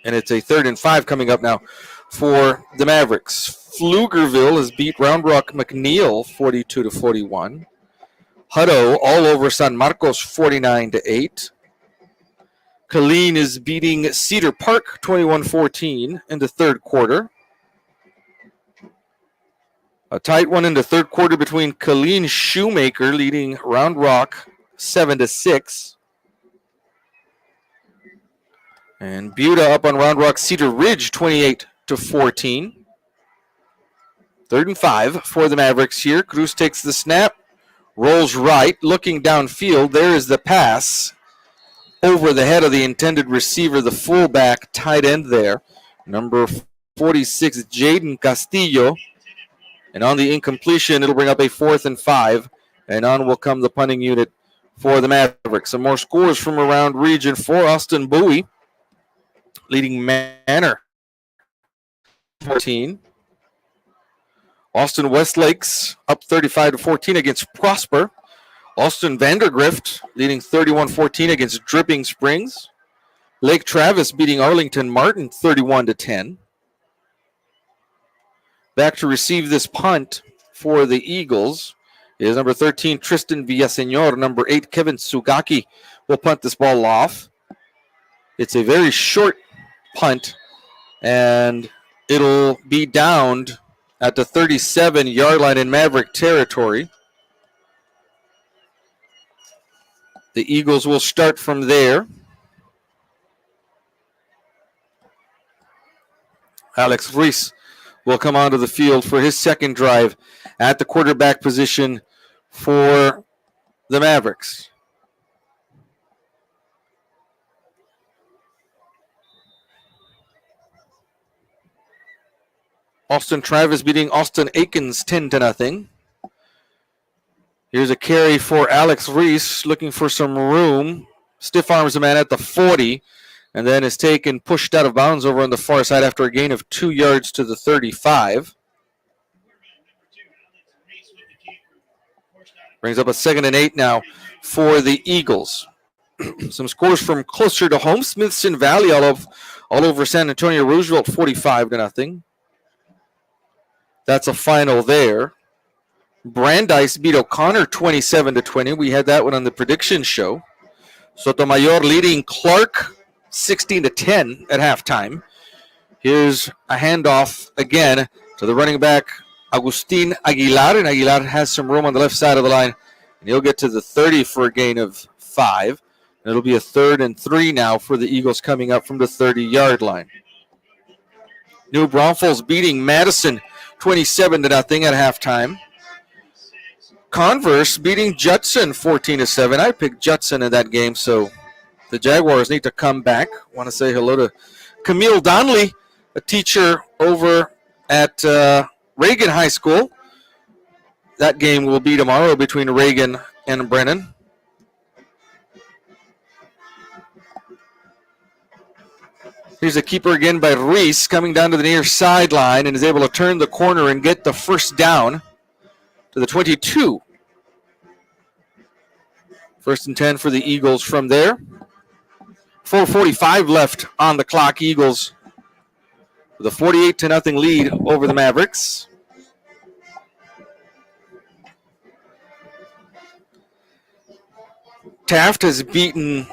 Speaker 1: And it's a 3rd and 5 coming up now for the Mavericks. Pflugerville has beat Round Rock McNeil 42-41. Hutto all over San Marcos 49-8. Killeen is beating Cedar Park 21-14 in the third quarter. A tight one in the third quarter between Killeen Shoemaker leading Round Rock 7-6. And Buda up on Round Rock Cedar Ridge 28-14. 3rd and 5 for the Mavericks here. Cruz takes the snap, rolls right, looking downfield. There is the pass over the head of the intended receiver, the fullback tight end there. Number 46, Jaden Castillo. And on the incompletion, it'll bring up a 4th and 5. And on will come the punting unit for the Mavericks. Some more scores from around Region 4. Austin Bowie leading Manor 14. Austin Westlakes up 35-14 against Prosper. Austin Vandergrift leading 31-14 against Dripping Springs. Lake Travis beating Arlington Martin 31-10. Back to receive this punt for the Eagles is number 13, Tristan Villaseñor. Number 8, Kevin Sugaki will punt this ball off. It's a very short punt, and it'll be downed at the 37-yard line in Maverick territory. The Eagles will start from there. Alex Ruiz will come onto the field for his second drive at the quarterback position for the Mavericks. Austin Travis beating Austin Aikens 10-0. Here's a carry for Alex Reese, looking for some room. Stiff arms a man at the 40, and then is taken, pushed out of bounds over on the far side after a gain of 2 yards to the 35. Brings up a 2nd and 8 now for the Eagles. Some scores from closer to home. Smithson Valley all over San Antonio Roosevelt, 45-0. That's a final there. Brandeis beat O'Connor 27-20. We had that one on the prediction show. Sotomayor leading Clark 16-10 at halftime. Here's a handoff again to the running back Agustin Aguilar, and Aguilar has some room on the left side of the line, and he'll get to the 30 for a gain of 5. It'll be a 3rd and 3 now for the Eagles coming up from the 30-yard line. New Braunfels beating Madison 27-0 at halftime. Converse beating Judson 14-7. I picked Judson in that game, so the Jaguars need to come back. I want to say hello to Camille Donnelly, a teacher over at Reagan High School. That game will be tomorrow between Reagan and Brennan. Here's a keeper again by Ruiz, coming down to the near sideline and is able to turn the corner and get the first down to the 22. 1st and 10 for the Eagles from there. 4:45 left on the clock. Eagles with a 48-0 lead over the Mavericks. Taft has beaten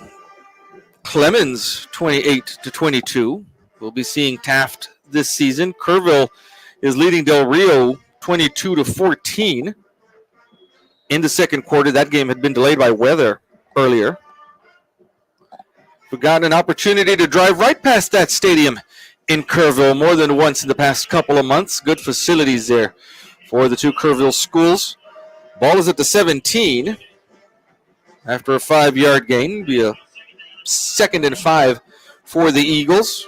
Speaker 1: Clemens 28-22. We'll be seeing Taft this season. Kerrville is leading Del Rio 22-14 in the second quarter. That game had been delayed by weather earlier. We've gotten an opportunity to drive right past that stadium in Kerrville more than once in the past couple of months. Good facilities there for the two Kerrville schools. Ball is at the 17 after a 5-yard gain. It'll be a 2nd and 5 for the Eagles.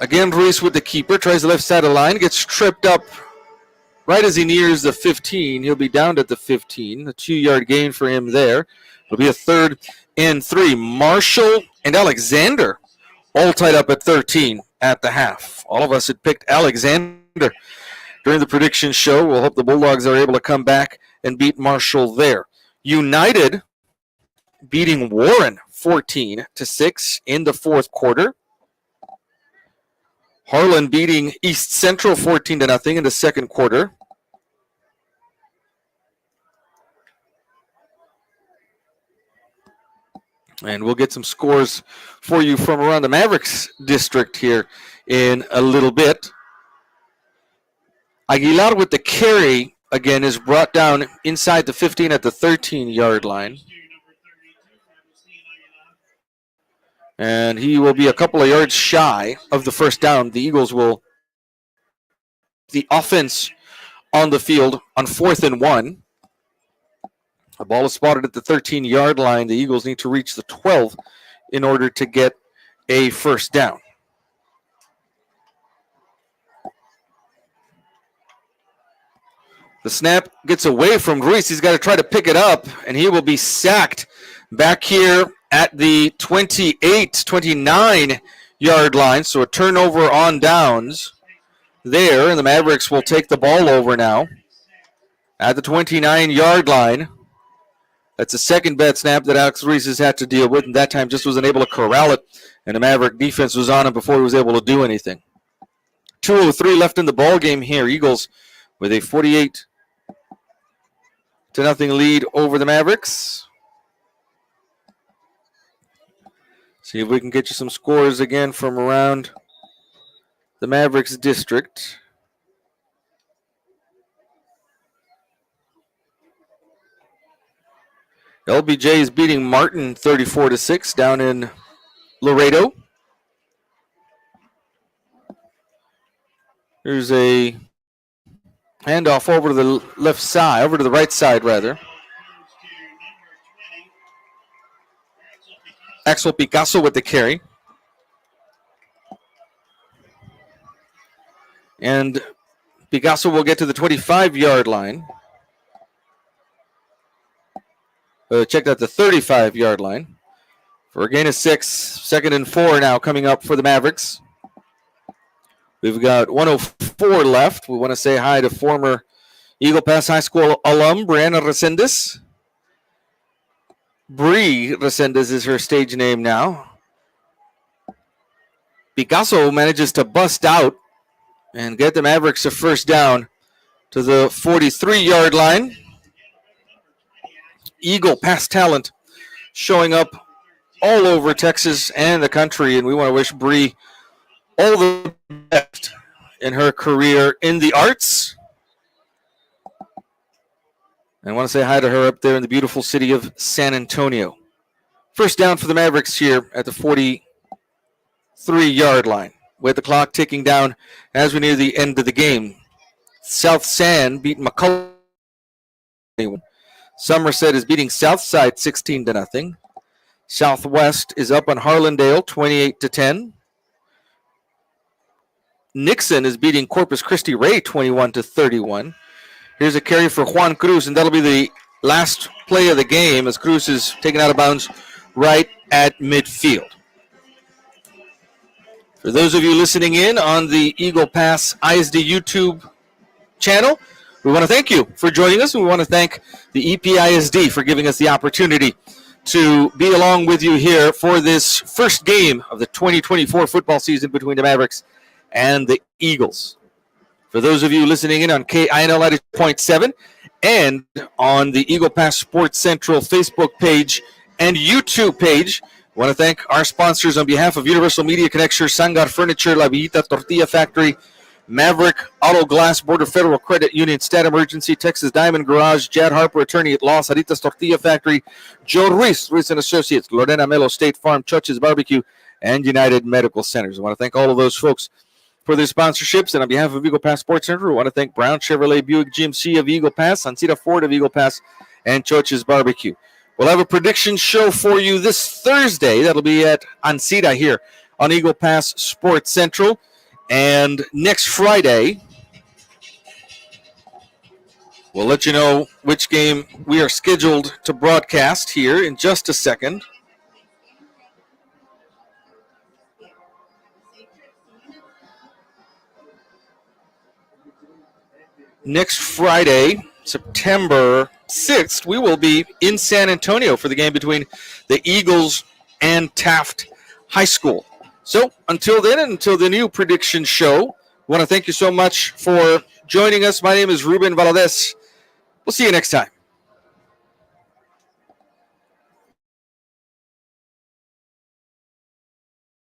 Speaker 1: Again, Ruiz with the keeper, tries the left side of the line, gets tripped up right as he nears the 15. He'll be down at the 15. A 2-yard gain for him there. It'll be a 3rd and 3. Marshall and Alexander all tied up at 13 at the half. All of us had picked Alexander during the prediction show. We'll hope the Bulldogs are able to come back and beat Marshall there. United beating Warren 14-6 in the fourth quarter. Harlan beating East Central 14-0 in the second quarter. And we'll get some scores for you from around the Mavericks district here in a little bit. Aguilar with the carry, again, is brought down inside the 15 at the 13-yard line. And he will be a couple of yards shy of the first down. The Eagles will the offense on the field on 4th and 1. The ball is spotted at the 13-yard line. The Eagles need to reach the 12 in order to get a first down. The snap gets away from Ruiz. He's got to try to pick it up, and he will be sacked back here at the 29-yard line. So a turnover on downs there, and the Mavericks will take the ball over now at the 29-yard line. That's a second bad snap that Alex Ruiz has had to deal with, and that time just wasn't able to corral it, and the Maverick defense was on him before he was able to do anything. 2:03 left in the ball game here. Eagles with a 48-0 lead over the Mavericks. See if we can get you some scores again from around the Mavericks district. LBJ is beating Martin 34-6 down in Laredo. There's a handoff over to the left side, over to the right side rather. Axel Picasso with the carry. And Picasso will get to the 25-yard line. Checked out the 35-yard line for a gain of 6. 2nd and 4 now coming up for the Mavericks. We've got 104 left. We want to say hi to former Eagle Pass High School alum Brianna Resendez. Bree Resendez is her stage name now. Picasso manages to bust out and get the Mavericks a first down to the 43-yard line. Eagle Pass talent showing up all over Texas and the country, and we want to wish Bree all the best in her career in the arts. And I want to say hi to her up there in the beautiful city of San Antonio. First down for the Mavericks here at the 43-yard line, with the clock ticking down as we near the end of the game. South San beat McCullough. Somerset is beating Southside 16-0. Southwest is up on Harlandale 28-10. Nixon is beating Corpus Christi Ray 21-31. Here's a carry for Juan Cruz, and that'll be the last play of the game as Cruz is taken out of bounds right at midfield. For those of you listening in on the Eagle Pass ISD YouTube channel, we want to thank you for joining us, and we want to thank the EPISD for giving us the opportunity to be along with you here for this first game of the 2024 football season between the Mavericks and the Eagles. For those of you listening in on KINL 90.7 and on the Eagle Pass Sports Central Facebook page and YouTube page, I want to thank our sponsors on behalf of Universal Media Connectors, Sangar Furniture, La Villita Tortilla Factory, Maverick Auto Glass, Border Federal Credit Union, Stat Emergency, Texas Diamond Garage, Jad Harper, Attorney at Law, Saritas Tortilla Factory, Joe Ruiz and Associates, Lorena Melo State Farm, Church's Barbecue, and United Medical Centers. I want to thank all of those folks for their sponsorships. And on behalf of Eagle Pass Sports Center, we want to thank Brown Chevrolet Buick GMC of Eagle Pass, Ancira Ford of Eagle Pass, and Church's Barbecue. We'll have a prediction show for you this Thursday. That'll be at Ancira here on Eagle Pass Sports Central. And next Friday, we'll let you know which game we are scheduled to broadcast here in just a second. Next Friday, September 6th, we will be in San Antonio for the game between the Eagles and Taft High School. So until then, and until the new prediction show, I want to thank you so much for joining us. My name is Ruben Valadez. We'll see you next time.